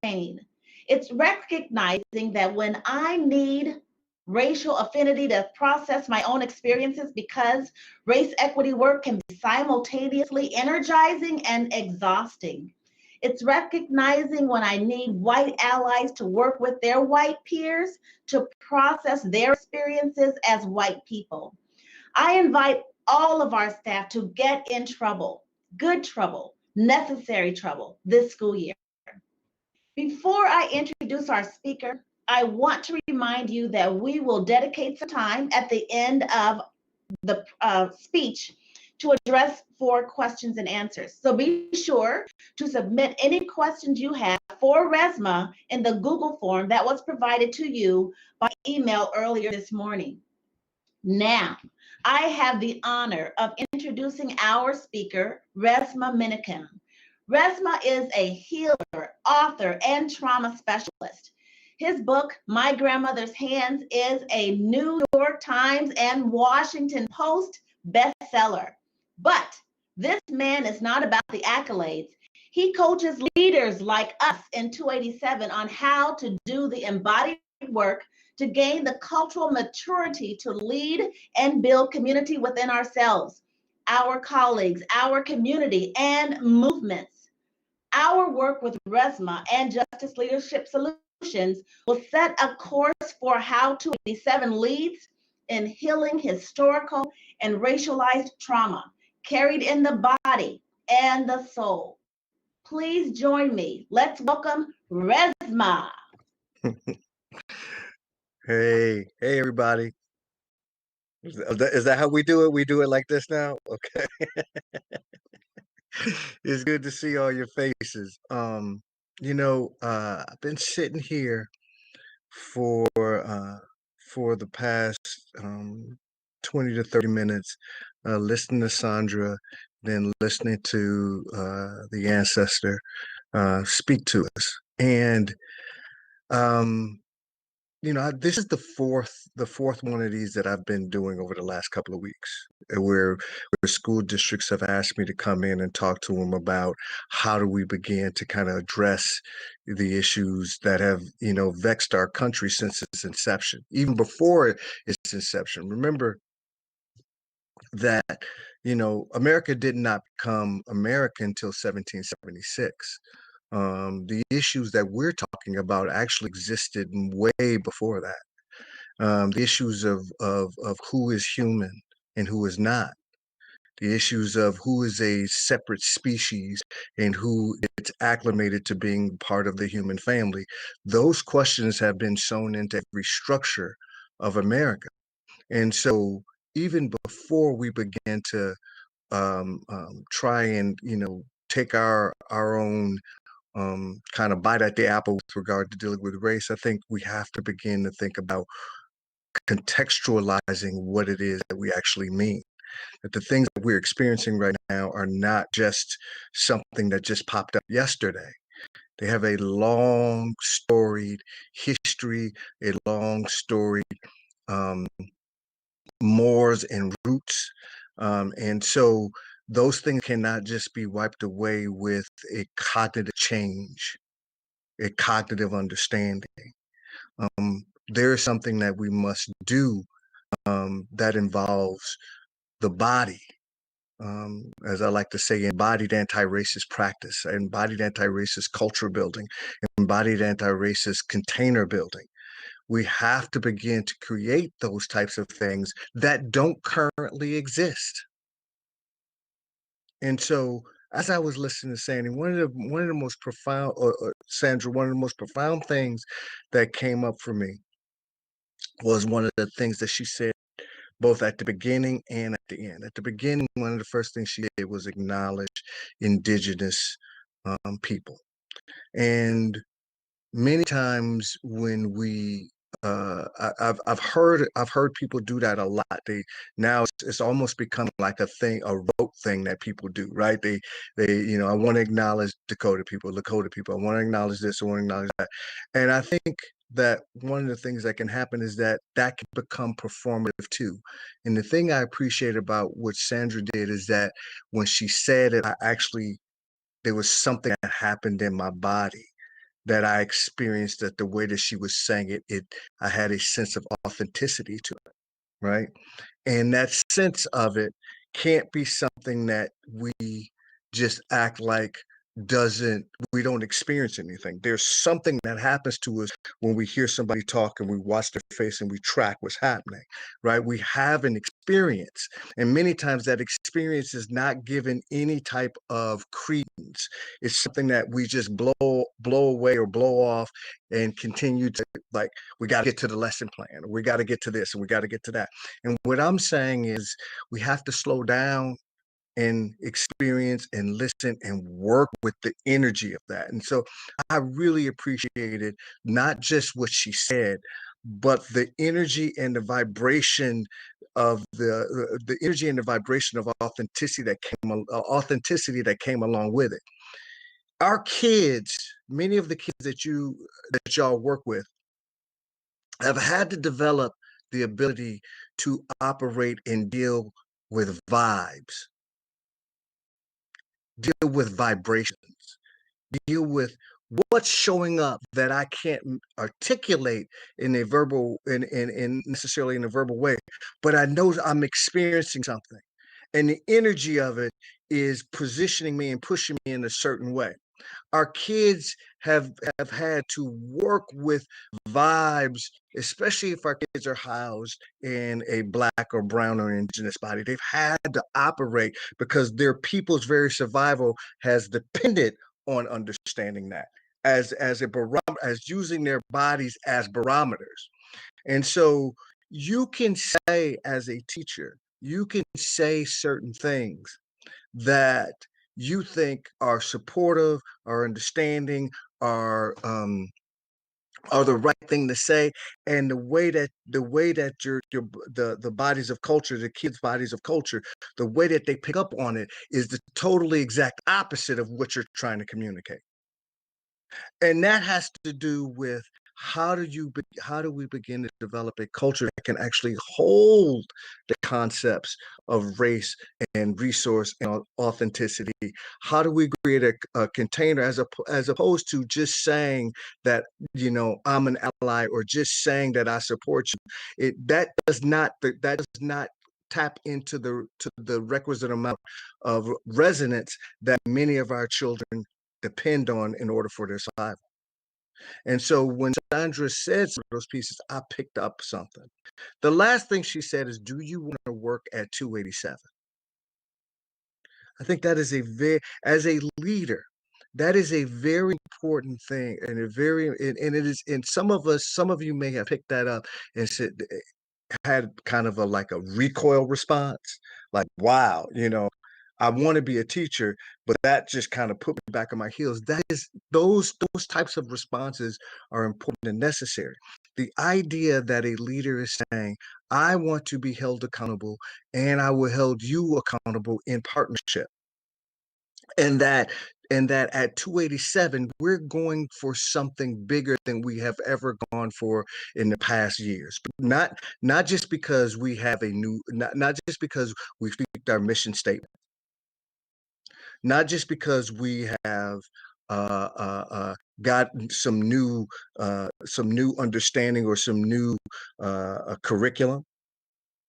pain. It's recognizing that when I need racial affinity to process my own experiences, because race equity work can be simultaneously energizing and exhausting. It's recognizing when I need white allies to work with their white peers to process their experiences as white people. I invite all of our staff to get in trouble, good trouble, necessary trouble this school year. Before I introduce our speaker, I want to remind you that we will dedicate some time at the end of the speech to address 4 questions and answers. So be sure to submit any questions you have for Resmaa in the Google form that was provided to you by email earlier this morning. Now, I have the honor of introducing our speaker, Resmaa Menakem. Resmaa is a healer, author, and trauma specialist. His book, My Grandmother's Hands, is a New York Times and Washington Post bestseller. But this man is not about the accolades. He coaches leaders like us in 287 on how to do the embodied work to gain the cultural maturity to lead and build community within ourselves, our colleagues, our community, and movements. Our work with Resmaa and Justice Leadership Solutions will set a course for how 287 leads in healing historical and racialized trauma carried in the body and the soul. Please join me. Let's welcome Resmaa. Hey, everybody. Is that how we do it? We do it like this now? Okay. It's good to see all your faces. I've been sitting here for the past 20 to 30 minutes, listening to Sandra, then listening to the ancestor speak to us. And this is the fourth one of these that I've been doing over the last couple of weeks, where school districts have asked me to come in and talk to them about how do we begin to kind of address the issues that have, vexed our country since its inception, even before its inception. Remember that, America did not become American until 1776. The issues that we're talking about actually existed way before that. The issues of who is human and who is not. The issues of who is a separate species and who it's acclimated to being part of the human family. Those questions have been sewn into every structure of America. And so even before we began to try and, take our own kind of bite at the apple with regard to dealing with race, I think we have to begin to think about contextualizing what it is that we actually mean. That the things that we're experiencing right now are not just something that just popped up yesterday. They have a long storied history, a long storied mores and roots. And so those things cannot just be wiped away with a cognitive change, a cognitive understanding. There is something that we must do that involves the body. As I like to say, embodied anti-racist practice, embodied anti-racist culture building, embodied anti-racist container building. We have to begin to create those types of things that don't currently exist. And so, as I was listening to Sandy, one of the most profound, or Sandra, one of the most profound things that came up for me was one of the things that she said, both at the beginning and at the end. At the beginning, one of the first things she did was acknowledge indigenous people. And many times when we I've heard people do that a lot. It's almost become like a thing, a rote thing that people do, right? They I want to acknowledge Dakota people. I want to acknowledge this, I want to acknowledge that. And I think that one of the things that can happen is that can become performative too. And the thing I appreciate about what Sandra did is that when she said it, there was something that happened in my body that I experienced, that the way that she was saying it, I had a sense of authenticity to it, right? And that sense of it can't be something that we just act like we don't experience anything. There's something that happens to us when we hear somebody talk and we watch their face and we track what's happening, right? We have an experience, and many times that experience is not given any type of credence. It's something that we just blow away or blow off and continue to, like, we got to get to the lesson plan, or we got to get to this, and we got to get to that. And what I'm saying is we have to slow down and experience and listen and work with the energy of that. And so I really appreciated not just what she said, but the energy and the vibration of the energy and the vibration of authenticity that came along with it. Our kids, many of the kids that y'all work with, have had to develop the ability to operate and deal with vibes, deal with vibrations, deal with what's showing up that I can't articulate in a verbal, in necessarily in a verbal way, but I know I'm experiencing something. And the energy of it is positioning me and pushing me in a certain way. Our kids have had to work with vibes, especially if our kids are housed in a Black or brown or indigenous body. They've had to operate because their people's very survival has depended on understanding that as a barometer, as using their bodies as barometers. And so you can say, as a teacher, you can say certain things that you think are supportive, are understanding, are the right thing to say, and the way that the bodies of culture, the kids' bodies of culture, the way that they pick up on it is the totally exact opposite of what you're trying to communicate. And that has to do with how do we begin to develop a culture that can actually hold the concepts of race and resource and authenticity? How do we create a container as opposed to just saying that, I'm an ally, or just saying that I support you? That does not tap into the requisite amount of resonance that many of our children depend on in order for their survival. And so when Sandra said some of those pieces, I picked up something. The last thing she said is, do you want to work at 287? I think that is as a leader, that is a very important thing, and and it is, and some of you may have picked that up and said, had kind of like a recoil response, like, wow, I want to be a teacher, but that just kind of put me back on my heels. That is, those types of responses are important and necessary. The idea that a leader is saying, I want to be held accountable, and I will hold you accountable in partnership. and that at 287 we're going for something bigger than we have ever gone for in the past years. Not just because we have a new, not just because we speak our mission statement, not just because we have got some new understanding or some new curriculum.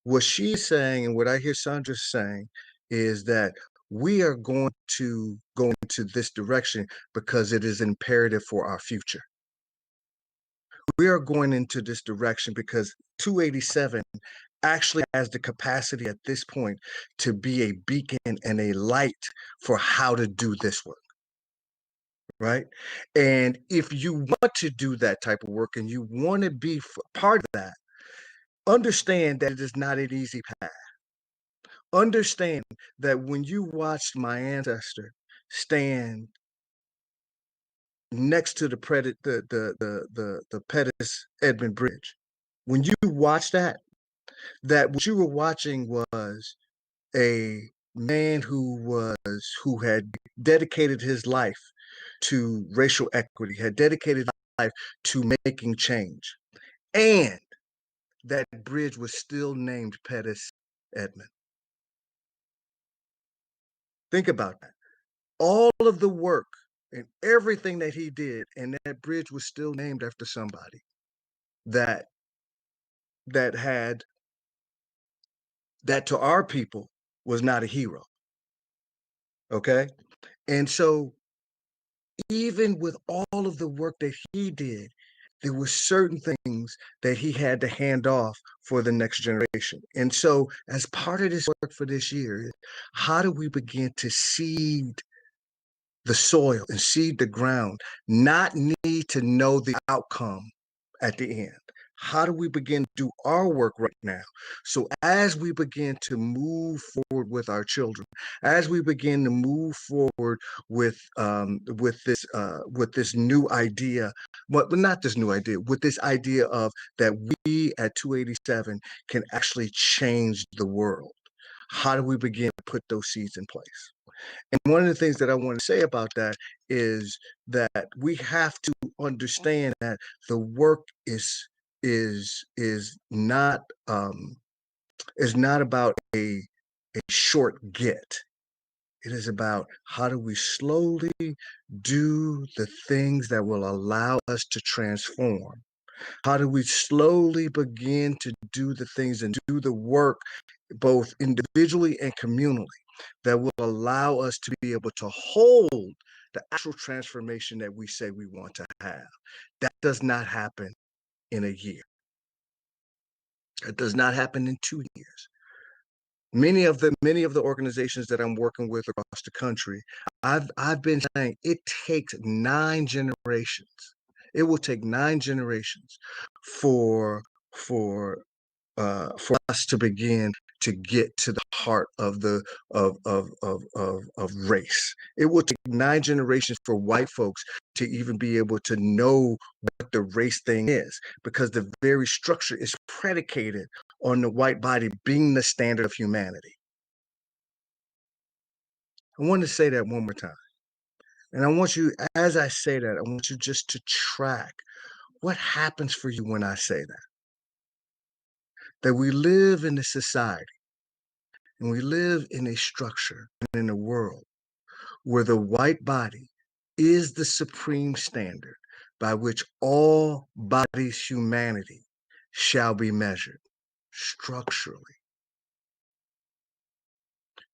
What she's saying and what I hear Sandra saying is that we are going to go into this direction because it is imperative for our future. We are going into this direction because 287 actually has the capacity at this point to be a beacon and a light for how to do this work. Right? And if you want to do that type of work and you want to be part of that, understand that it is not an easy path. Understand that when you watched my ancestor stand next to the Pettus Edmund Bridge, when you watched that what you were watching was a man who had dedicated his life to racial equity, had dedicated his life to making change, and that bridge was still named Pettus Edmund. Think about that. All of the work and everything that he did, and that bridge was still named after somebody that had that to our people was not a hero. Okay. And so even with all of the work that he did, there were certain things that he had to hand off for the next generation. And so as part of this work for this year, how do we begin to seed the soil and seed the ground, not need to know the outcome at the end? How do we begin to do our work right now? So as we begin to move forward with our children, as we begin to move forward with this new idea, but not this new idea, with this idea of that we at 287 can actually change the world. How do we begin to put those seeds in place? And one of the things that I want to say about that is that we have to understand that the work is not about a short get. It is about how do we slowly do the things that will allow us to transform. How do we slowly begin to do the things and do the work both individually and communally that will allow us to be able to hold the actual transformation that we say we want to have. That does not happen in a year. It does not happen in 2 years. Many of the organizations that I'm working with across the country, I've been saying it takes 9 generations. It will take 9 generations for us to begin to get to the heart of the of race. It will take 9 generations for white folks to even be able to know what the race thing is, because the very structure is predicated on the white body being the standard of humanity. I want to say that one more time. And I want you, as I say that, I want you just to track what happens for you when I say that. That we live in a society and we live in a structure and in a world where the white body is the supreme standard by which all bodies' humanity shall be measured structurally.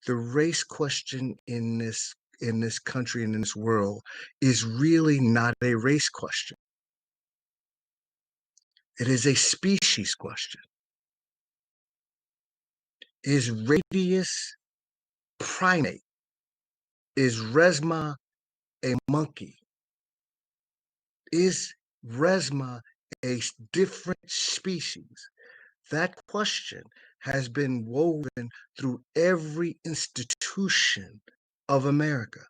The race question in this country and in this world is really not a race question. It is a species question. Is Radius primate? Is Resmaa a monkey? Is Resmaa a different species? That question has been woven through every institution of America.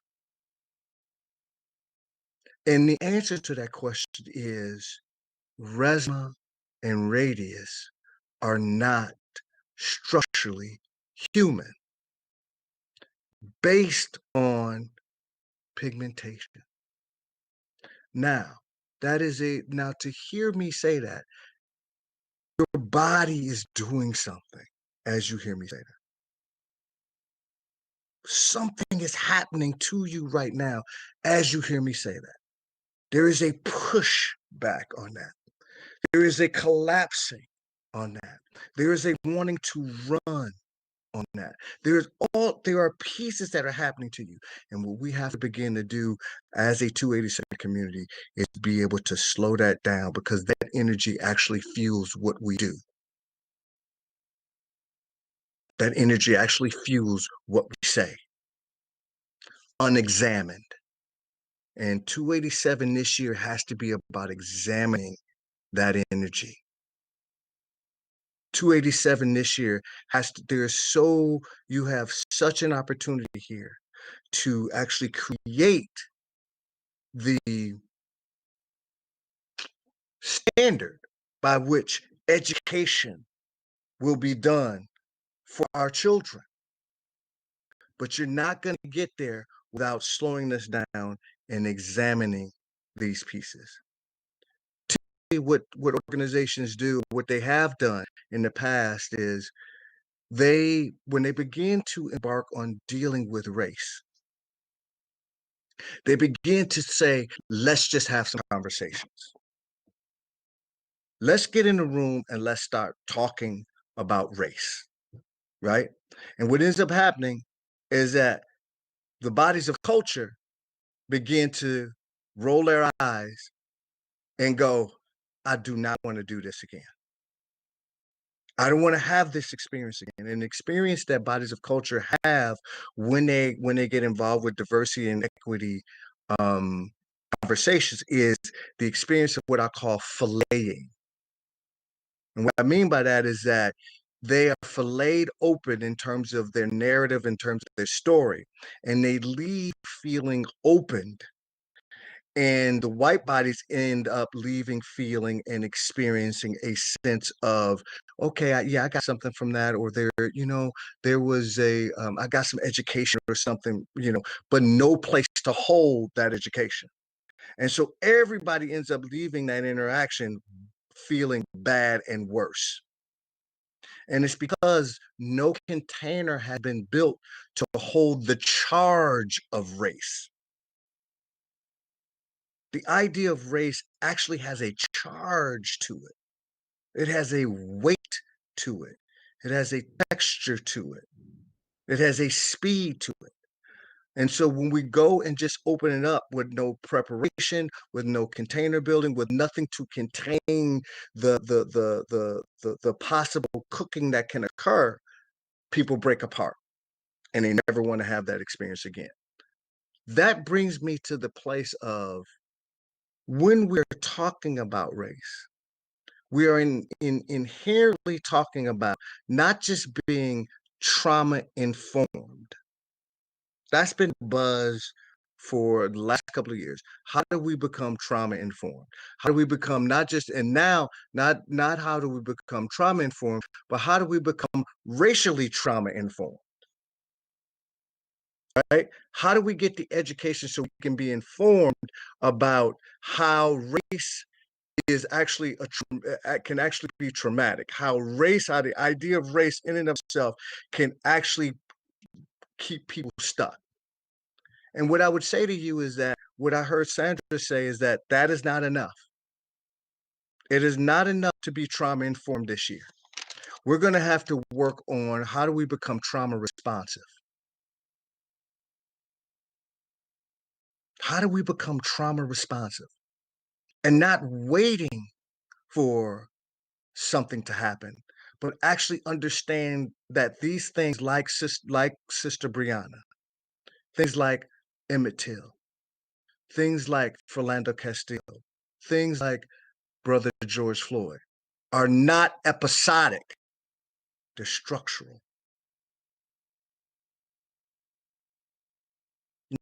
And the answer to that question is Resmaa and Radius are not structurally human based on pigmentation. Now, now to hear me say that, your body is doing something as you hear me say that. Something is happening to you right now as you hear me say that. There is a push back on that. There is a collapsing on that. There is a wanting to run on that. There are pieces that are happening to you. And what we have to begin to do as a 287 community is be able to slow that down, because that energy actually fuels what we do. That energy actually fuels what we say. Unexamined. And 287 this year has to be about examining that energy. 287 this year you have such an opportunity here to actually create the standard by which education will be done for our children. But you're not going to get there without slowing this down and examining these pieces. What organizations do, what they have done in the past is when they begin to embark on dealing with race, they begin to say, let's just have some conversations. Let's get in the room and let's start talking about race, right? And what ends up happening is that the bodies of culture begin to roll their eyes and go, I do not want to do this again. I don't want to have this experience again. An experience that bodies of culture have when they get involved with diversity and equity conversations is the experience of what I call filleting. And what I mean by that is that they are filleted open in terms of their narrative, in terms of their story, and they leave feeling opened. And the white bodies end up leaving feeling and experiencing a sense of, okay, I got something from that, or there was I got some education or something, but no place to hold that education. And so everybody ends up leaving that interaction feeling bad and worse. And it's because no container had been built to hold the charge of race. The idea of race actually has a charge to it. It has a weight to it. It has a texture to it. It has a speed to it. And so when we go and just open it up with no preparation, with no container building, with nothing to contain the possible cooking that can occur, people break apart and they never want to have that experience again. That brings me to the place of, when we're talking about race, we are inherently talking about not just being trauma informed. That's been buzz for the last couple of years. How do we become trauma informed? How do we become not how do we become trauma informed, but how do we become racially trauma informed? Right? How do we get the education so we can be informed about how race is actually can actually be traumatic? How the idea of race in and of itself can actually keep people stuck. And what I would say to you is that what I heard Sandra say is that is not enough. It is not enough to be trauma informed this year. We're going to have to work on how do we become trauma responsive. How do we become trauma responsive and not waiting for something to happen, but actually understand that these things like Sister Brianna, things like Emmett Till, things like Philando Castillo, things like Brother George Floyd are not episodic, they're structural.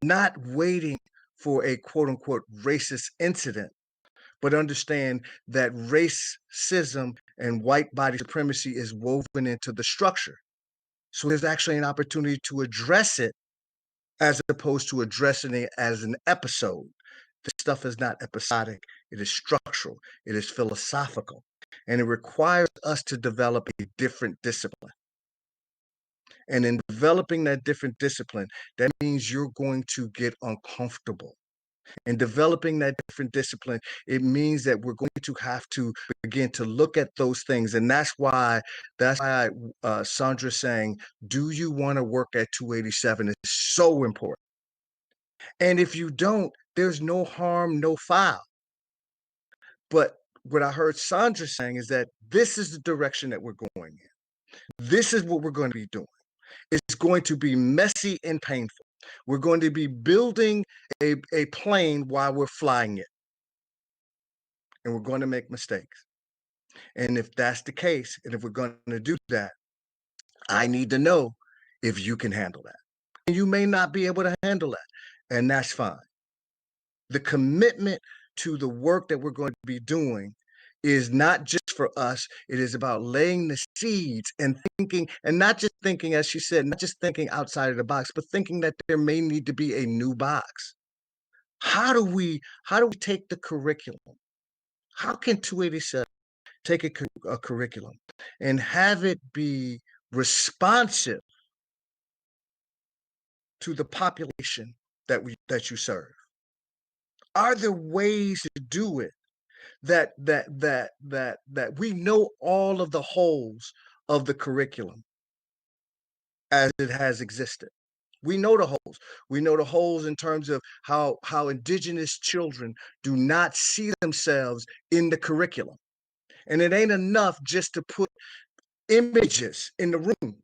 Not waiting for a quote unquote racist incident, but understand that racism and white body supremacy is woven into the structure. So there's actually an opportunity to address it as opposed to addressing it as an episode. This stuff is not episodic, it is structural, it is philosophical, and it requires us to develop a different discipline. And in developing that different discipline, that means you're going to get uncomfortable. In developing that different discipline, it means that we're going to have to begin to look at those things. And that's why Sandra saying, do you want to work at 287 is so important. And if you don't, there's no harm, no foul. But what I heard Sandra saying is that this is the direction that we're going in. This is what we're going to be doing. It's going to be messy and painful. We're going to be building a plane while we're flying it. And we're going to make mistakes. And if that's the case, and if we're going to do that, I need to know if you can handle that. And you may not be able to handle that, and that's fine. The commitment to the work that we're going to be doing is not just for us. It is about laying the seeds and thinking, and not just thinking, as she said, not just thinking outside of the box, but thinking that there may need to be a new box. How do we take the curriculum? How can 287 take a curriculum and have it be responsive to the population that you serve? Are there ways to do it that we know all of the holes of the curriculum as it has existed? We know the holes. We know the holes in terms of how indigenous children do not see themselves in the curriculum. And it ain't enough just to put images in the room.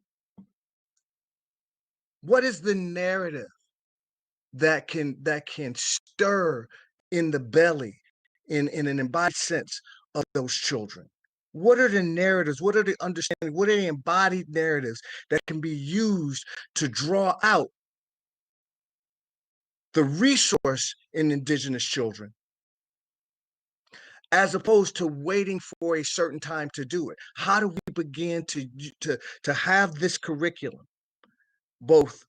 What is the narrative that can stir in the belly, in an embodied sense, of those children? What are the narratives? What are the understanding? What are the embodied narratives that can be used to draw out the resource in indigenous children, as opposed to waiting for a certain time to do it? How do we begin to have this curriculum, both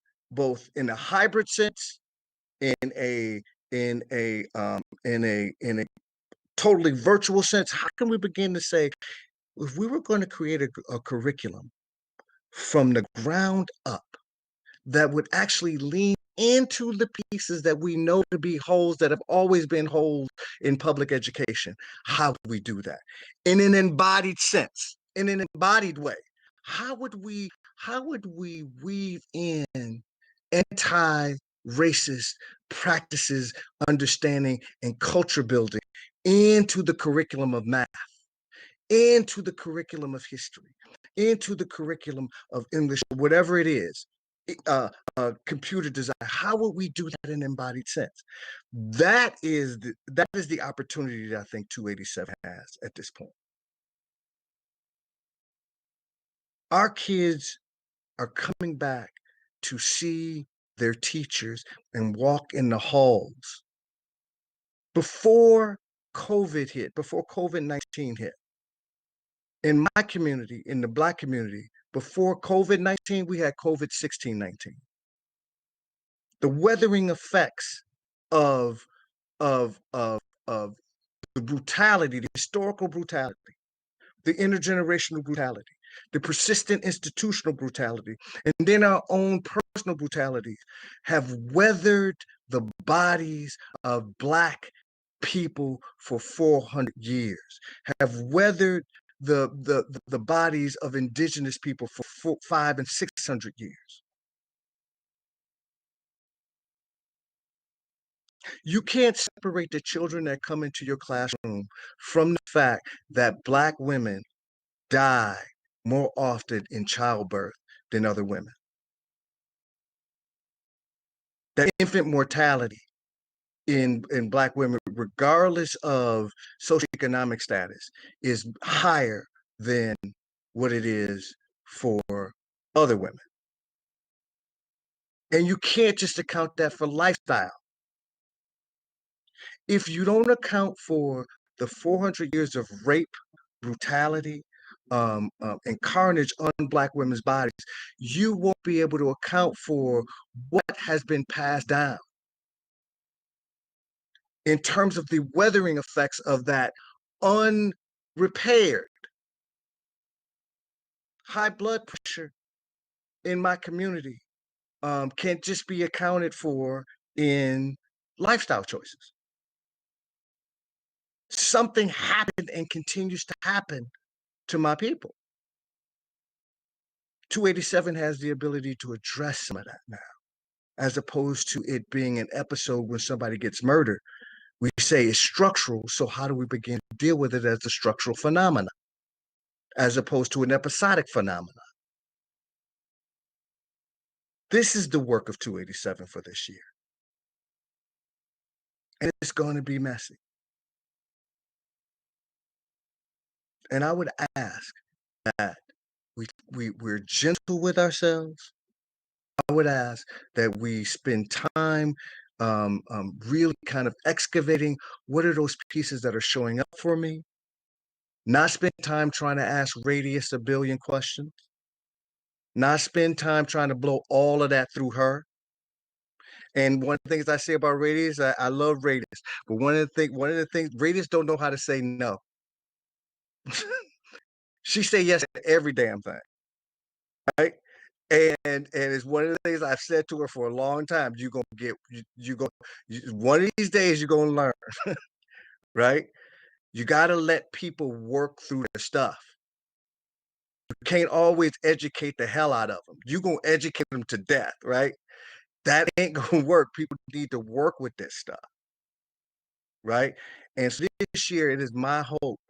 in a hybrid sense, in a totally virtual sense? How can we begin to say, if we were going to create a curriculum from the ground up that would actually lean into the pieces that we know to be holes that have always been holes in public education? How do we do that in an embodied sense, in an embodied way? How would we weave in anti-racist practices, understanding, and culture building into the curriculum of math, into the curriculum of history, into the curriculum of English, whatever it is, computer design? How would we do that in embodied sense? That is the opportunity that I think 287 has at this point. Our kids are coming back to see their teachers and walk in the halls. Before COVID hit, before COVID-19 hit, in my community, in the Black community, before COVID-19, we had COVID-16-19. The weathering effects of the brutality, the historical brutality, the intergenerational brutality, the persistent institutional brutality, and then our own personal brutalities have weathered the bodies of Black people for 400 years, have weathered the bodies of indigenous people for 500 and 600 years. You can't separate the children that come into your classroom from the fact that Black women die more often in childbirth than other women. That infant mortality in Black women, regardless of socioeconomic status, is higher than what it is for other women. And you can't just account that for lifestyle. If you don't account for the 400 years of rape, brutality, and carnage on Black women's bodies, you won't be able to account for what has been passed down in terms of the weathering effects of that unrepaired high blood pressure in my community can't just be accounted for in lifestyle choices. Something happened and continues to happen to my people. 287 has the ability to address some of that now, as opposed to it being an episode when somebody gets murdered. We say it's structural, so how do we begin to deal with it as a structural phenomenon, as opposed to an episodic phenomenon? This is the work of 287 for this year. And it's going to be messy. And I would ask that we're gentle with ourselves. I would ask that we spend time really kind of excavating what are those pieces that are showing up for me, not spend time trying to ask Radius a billion questions, not spend time trying to blow all of that through her. And one of the things I say about Radius, I love Radius, but one of the things, Radius don't know how to say no. She say yes to every damn thing, right? And it's one of the things I've said to her for a long time. You're gonna get one of these days you're gonna learn, right? You gotta let people work through their stuff. You can't always educate the hell out of them. You're gonna educate them to death, right? That ain't gonna work. People need to work with this stuff, right? And so this year, it is my hope,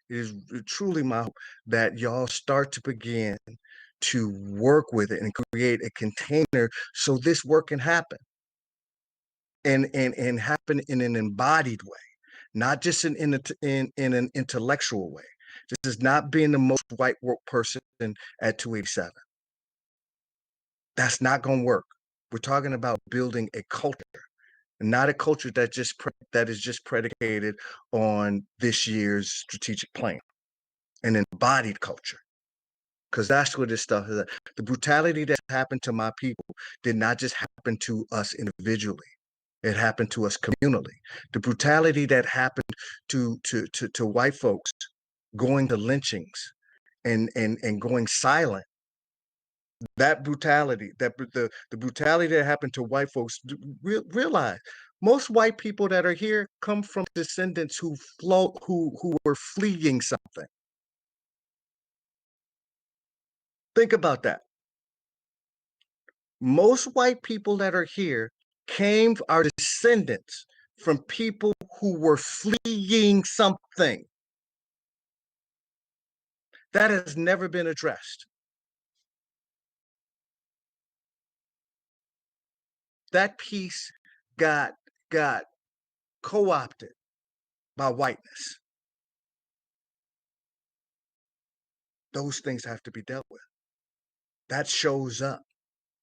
it is truly my hope that y'all start to begin to work with it and create a container so this work can happen and happen in an embodied way, not just in an intellectual way. This is not being the most white woke person at 287. That's not going to work. We're talking about building a culture, not a culture that is just predicated on this year's strategic plan, an embodied culture. Because that's what this stuff is. The brutality that happened to my people did not just happen to us individually. It happened to us communally. The brutality that happened to white folks going to lynchings and going silent. That brutality, the brutality that happened to white folks, realize most white people that are here come from descendants who were fleeing something. Think about that. Most white people that are here are descendants from people who were fleeing something. That has never been addressed. That piece got co-opted by whiteness. Those things have to be dealt with. That shows up.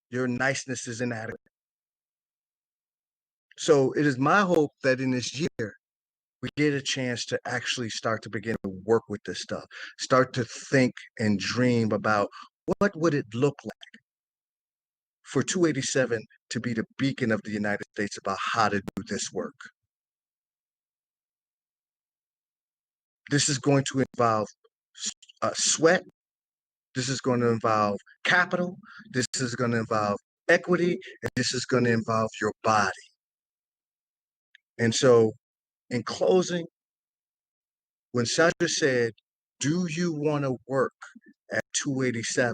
Your niceness is inadequate. So it is my hope that in this year, we get a chance to actually start to begin to work with this stuff, start to think and dream about what would it look like for 287 to be the beacon of the United States about how to do this work. This is going to involve sweat. This is going to involve capital. This is going to involve equity. And this is going to involve your body. And so in closing, when Sandra said, do you want to work at 287?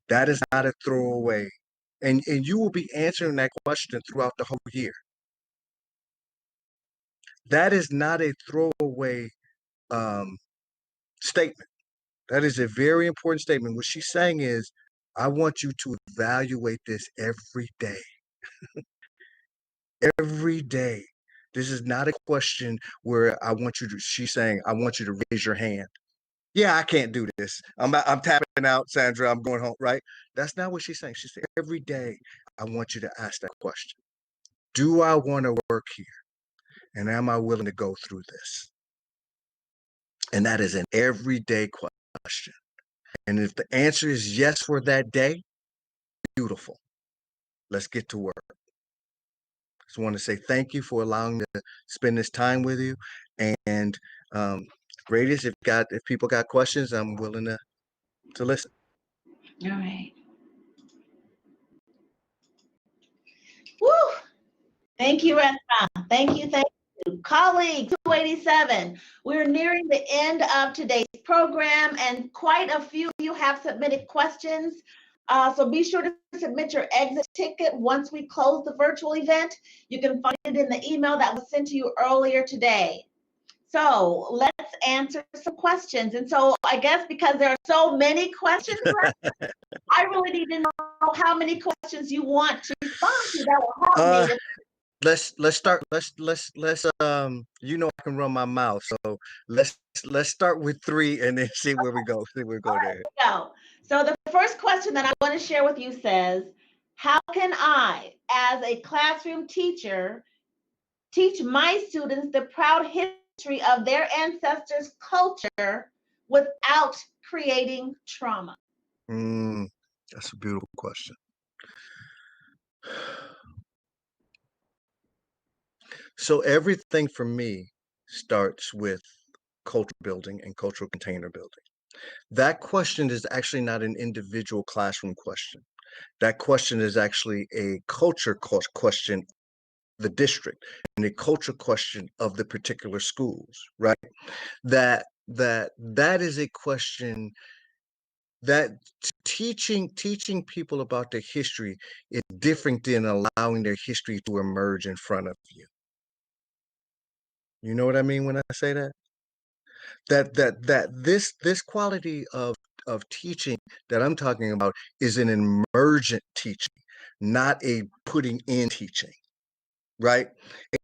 That is not a throwaway. And you will be answering that question throughout the whole year. That is not a throwaway statement. That is a very important statement. What she's saying is, I want you to evaluate this every day. Every day. This is not a question where she's saying, I want you to raise your hand. Yeah, I can't do this. I'm tapping out, Sandra. I'm going home, right? That's not what she's saying. She said, every day, I want you to ask that question. Do I want to work here? And am I willing to go through this? And that is an everyday question. And if the answer is yes for that day, beautiful. Let's get to work. Just want to say thank you for allowing me to spend this time with you. And Radius, if people got questions, I'm willing to listen. All right. Woo! Thank you, Resmaa. Thank you. Colleague 287, we're nearing the end of today's program, and quite a few of you have submitted questions. So be sure to submit your exit ticket once we close the virtual event. You can find it in the email that was sent to you earlier today. So let's answer some questions. And so I guess because there are so many questions, I really need to know how many questions you want to respond to that will help me. Let's start. Let's you know I can run my mouth, so let's start with 3 and then see where we go. See where we go there. Go. So the first question that I want to share with you says, how can I, as a classroom teacher, teach my students the proud history of their ancestors' culture without creating trauma? That's a beautiful question. So everything for me starts with culture building and cultural container building. That question is actually not an individual classroom question. That question is actually a culture question, the district, and a culture question of the particular schools, right? That is a question that teaching people about their history is different than allowing their history to emerge in front of you. You know what I mean when I say that? This quality of teaching that I'm talking about is an emergent teaching, not a putting in teaching, right?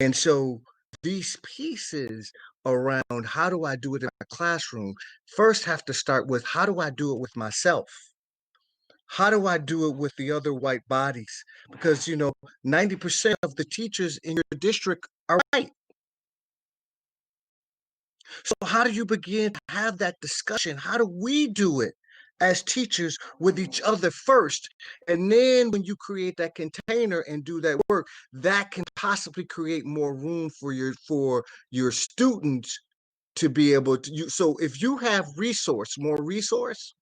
And so these pieces around how do I do it in my classroom first have to start with how do I do it with myself? How do I do it with the other white bodies? Because 90% of the teachers in your district are white. So how do you begin to have that discussion? How do we do it as teachers with each other first? And then when you create that container and do that work, that can possibly create more room for your students to be able to so if you have more resource,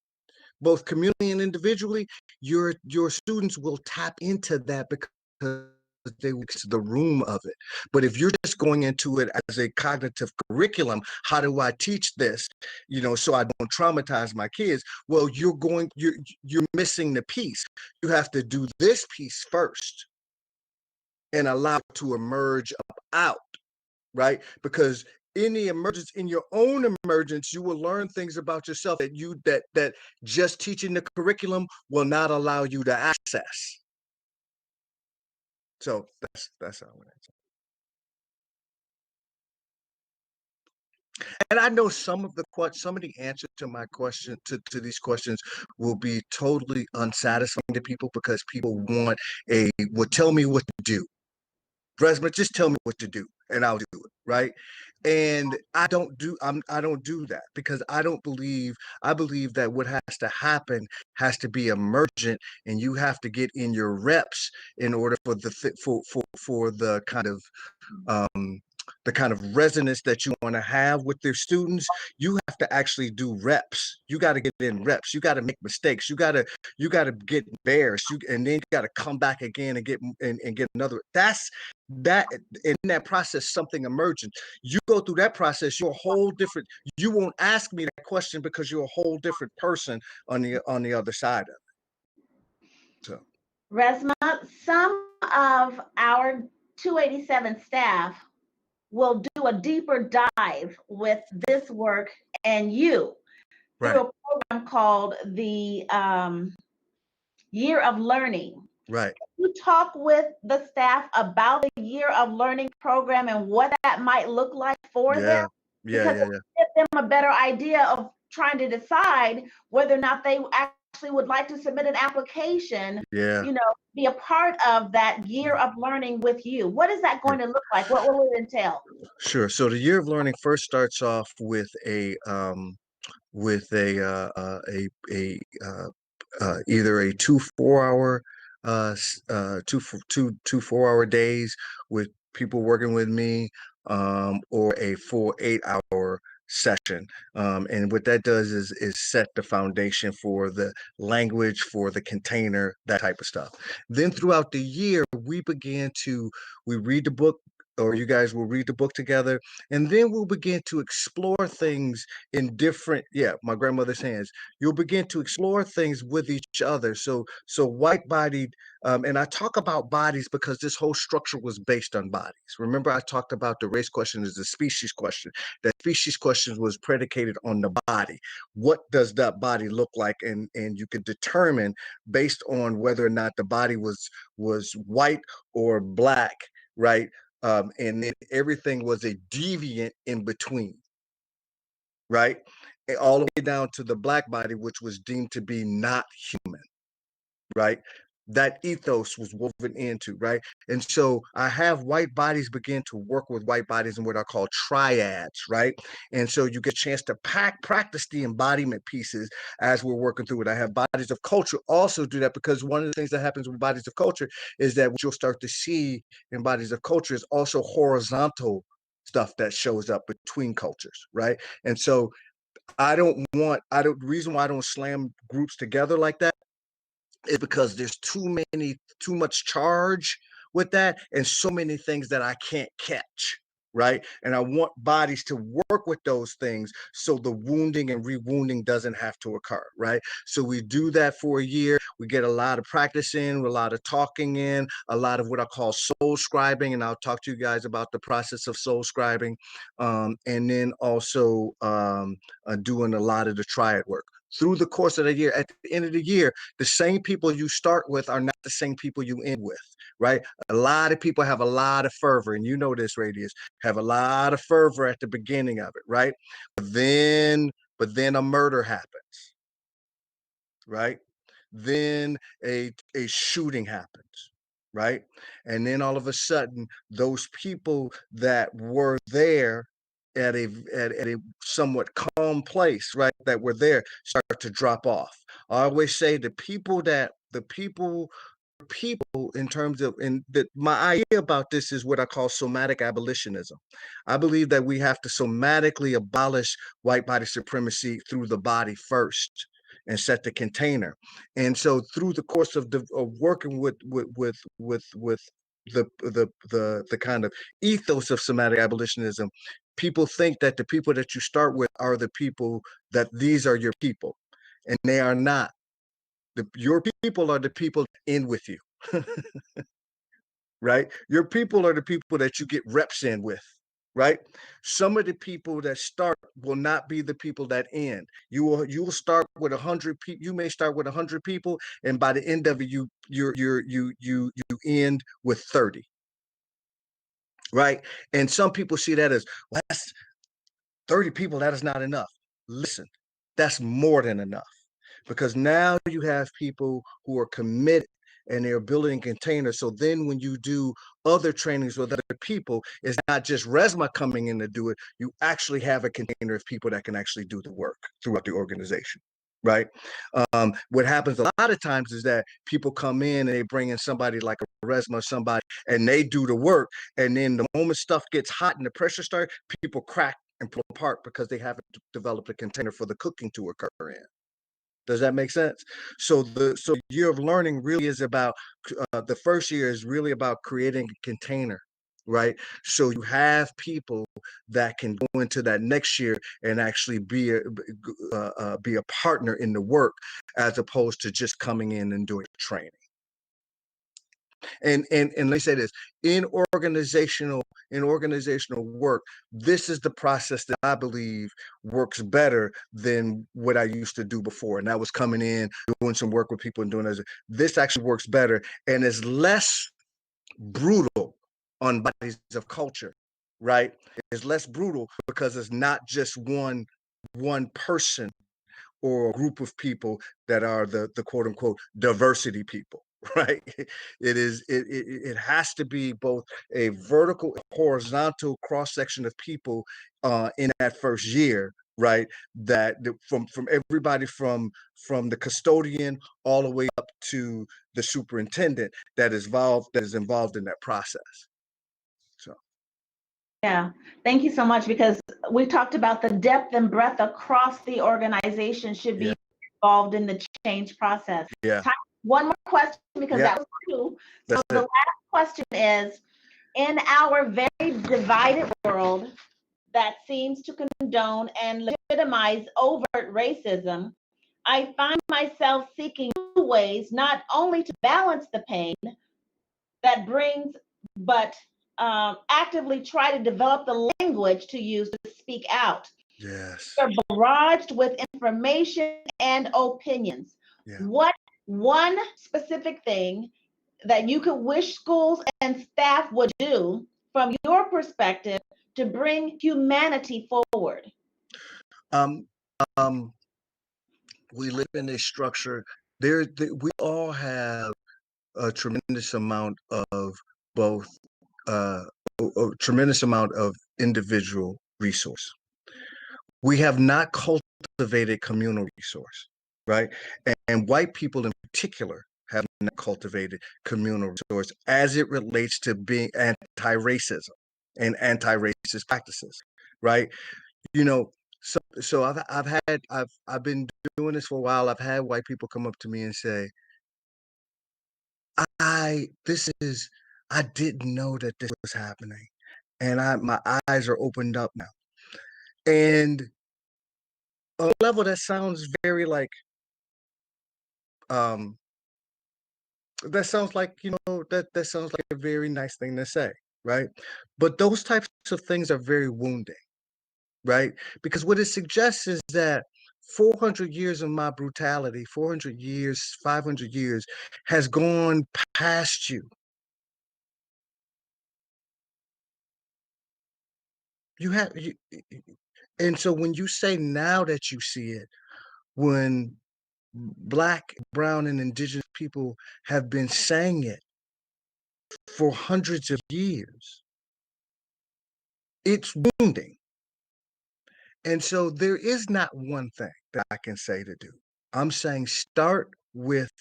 both community and individually, your students will tap into that because they will the room of it. But if you're just going into it as a cognitive curriculum, how do I teach this, so I don't traumatize my kids? Well, you're missing the piece. You have to do this piece first and allow it to emerge out, right? Because in your own emergence, you will learn things about yourself that just teaching the curriculum will not allow you to access. So that's how I would answer. And I know some of the answers to my question to these questions will be totally unsatisfying to people because people want tell me what to do. Resmaa, just tell me what to do and I'll do it, right? And I don't do that because I believe that what has to happen has to be emergent, and you have to get in your reps in order for the kind of resonance that you want to have with their students. You have to actually do reps. You got to get in reps. You got to make mistakes. You got to get embarrassed. And then you got to come back again and get another. That's that in that process, something emergent. You go through that process, you're a whole different. You won't ask me that question because you're a whole different person on the other side of it. So, Resmaa, some of our 287 staff will do a deeper dive with this work and you through a program called the Year of Learning. Right. Can you talk with the staff about the Year of Learning program and what that might look like for them? Because it give them a better idea of trying to decide whether or not they actually would like to submit an application, be a part of that Year of Learning with you. What is that going to look like? What will it entail? Sure. So the Year of Learning first starts off with with either a 2 4 hour 4 hour days with people working with me, or a full 8 hour session. And what that does is set the foundation for the language, for the container, that type of stuff. Then throughout the year, we read the book, or you guys will read the book together, and then we'll begin to explore things in different, yeah, my grandmother's hands. You'll begin to explore things with each other. So white bodied, and I talk about bodies because this whole structure was based on bodies. Remember, I talked about the race question is the species question. That species question was predicated on the body. What does that body look like? And you could determine based on whether or not the body was white or black, right? And then everything was a deviant in between, right? All the way down to the black body, which was deemed to be not human, right? That ethos was woven into, right? And so I have white bodies begin to work with white bodies in what I call triads, right? And so you get a chance to practice the embodiment pieces as we're working through it. I have bodies of culture also do that, because one of the things that happens with bodies of culture is that what you'll start to see in bodies of culture is also horizontal stuff that shows up between cultures, right? And so the reason why I don't slam groups together like that is because there's too much charge with that, and so many things that I can't catch, right? And I want bodies to work with those things so the wounding and rewounding doesn't have to occur, right? So we do that for a year. We get a lot of practice in, a lot of talking in, a lot of what I call soul scribing, and I'll talk to you guys about the process of soul scribing, and then also doing a lot of the triad work through the course of the year. At the end of the year, the same people you start with are not the same people you end with, right? A lot of people have a lot of fervor, and you know this, Radius, have a lot of fervor at the beginning of it, right? But then a murder happens, right? Then a shooting happens, right? And then all of a sudden, those people that were there at a somewhat calm place, right, that were there, start to drop off. I always say the people in terms of, and that my idea about this is what I call somatic abolitionism. I believe that we have to somatically abolish white body supremacy through the body first and set the container. And so through the course of working with the kind of ethos of somatic abolitionism, people think that the people that you start with are the people, that these are your people, and they are not. Your people are the people that end with you. Right? Your people are the people that you get reps in with, right? Some of the people that start will not be the people that end. You will start with 100 people. You may start with 100 people, and by the end of it, you end with 30, right? And some people see that as, well, that's 30 people. That is not enough. Listen, that's more than enough, because now you have people who are committed and they're building containers. So then when you do other trainings with other people, it's not just Resmaa coming in to do it. You actually have a container of people that can actually do the work throughout the organization, right? What happens a lot of times is that people come in and they bring in somebody like a Resmaa, somebody, and they do the work. And then the moment stuff gets hot and the pressure starts, people crack and pull apart because they haven't developed a container for the cooking to occur in. Does that make sense? So the year of learning really is about, the first year is really about creating a container, right? So you have people that can go into that next year and actually be a partner in the work, as opposed to just coming in and doing training. And let me say this, in organizational work, this is the process that I believe works better than what I used to do before. And that was coming in, doing some work with people and doing this actually works better and is less brutal on bodies of culture, right? It's less brutal because it's not just one person or a group of people that are the quote unquote diversity people, right? It has to be both a vertical, horizontal cross section of people in that first year, right? From everybody from the custodian all the way up to the superintendent that is involved in that process. So. Yeah, thank you so much, because we talked about the depth and breadth across the organization should be involved in the change process. Yeah. One more question, because that was two. So the last question is, in our very divided world that seems to condone and legitimize overt racism, I find myself seeking new ways not only to balance the pain that brings, but actively try to develop the language to use to speak out. Yes. We're barraged with information and opinions. Yeah. What one specific thing that you could wish schools and staff would do from your perspective to bring humanity forward? We live in a structure. We all have a tremendous amount of both, a tremendous amount of individual resource. We have not cultivated communal resource, right? And white people in particular have not cultivated communal resource as it relates to being anti-racism and anti-racist practices, right? You know, so I've been doing this for a while. I've had white people come up to me and say, I didn't know that this was happening. And my eyes are opened up now. And on a level that sounds very like, that sounds like, that sounds like a very nice thing to say, right? But those types of things are very wounding, right? Because what it suggests is that 400 years of my brutality, 400 years, 500 years has gone past you. And so when you say now that you see it, when Black, brown, and indigenous people have been saying it for hundreds of years, it's wounding. And so there is not one thing that I can say to do. I'm saying start with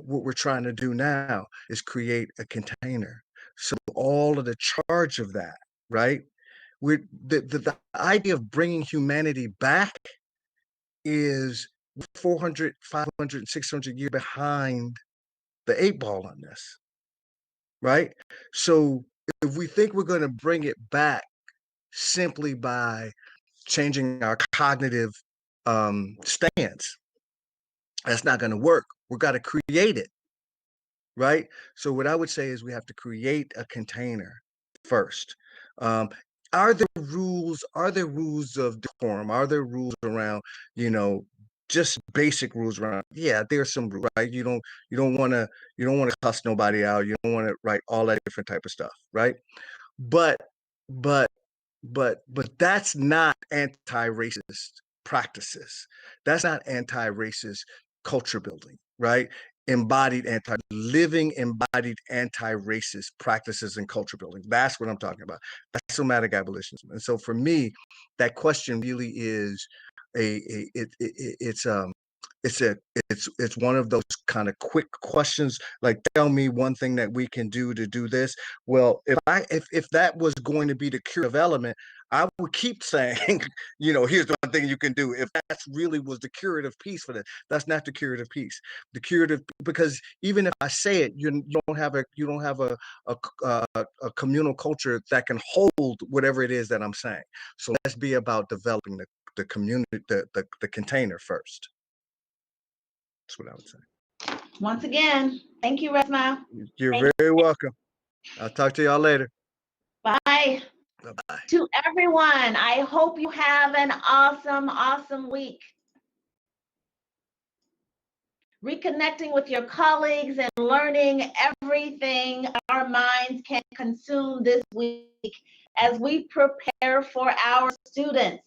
what we're trying to do now is create a container. So all of the charge of that, right? The idea of bringing humanity back is 400, 500, 600 years behind the 8 ball on this, right? So if we think we're going to bring it back simply by changing our cognitive stance, that's not going to work. We've got to create it, right? So what I would say is we have to create a container first. Are there rules? Are there rules of decorum? Are there rules around, just basic rules around? Yeah, there's some rules, right? You don't want to cuss nobody out. You don't want to write all that different type of stuff, right? But but that's not anti-racist practices. That's not anti-racist culture building, right? Embodied anti-racist practices and culture building. That's what I'm talking about. That's somatic abolitionism. And so for me, that question really is it's one of those kind of quick questions, like, tell me one thing that we can do to do this. Well, if that was going to be the curative element, I would keep saying, here's the one thing you can do. If that really was the curative piece for this, that's not the curative piece. The curative, because even if I say it, you don't have a communal culture that can hold whatever it is that I'm saying. So let's be about developing the community, the container first. That's what I would say. Once again, thank you, Resmaa. You're very welcome. I'll talk to y'all later. Bye. Bye-bye. To everyone, I hope you have an awesome, awesome week. Reconnecting with your colleagues and learning everything our minds can consume this week as we prepare for our students.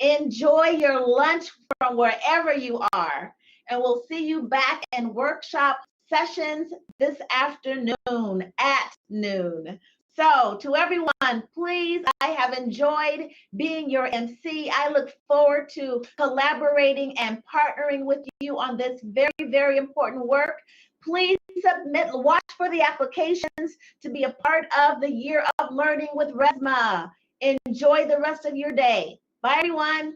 Enjoy your lunch from wherever you are, and we'll see you back in workshop sessions this afternoon at noon. So to everyone, please, I have enjoyed being your MC. I look forward to collaborating and partnering with you on this very, very important work. Please submit, watch for the applications to be a part of the Year of Learning with Resmaa. Enjoy the rest of your day. Bye, everyone.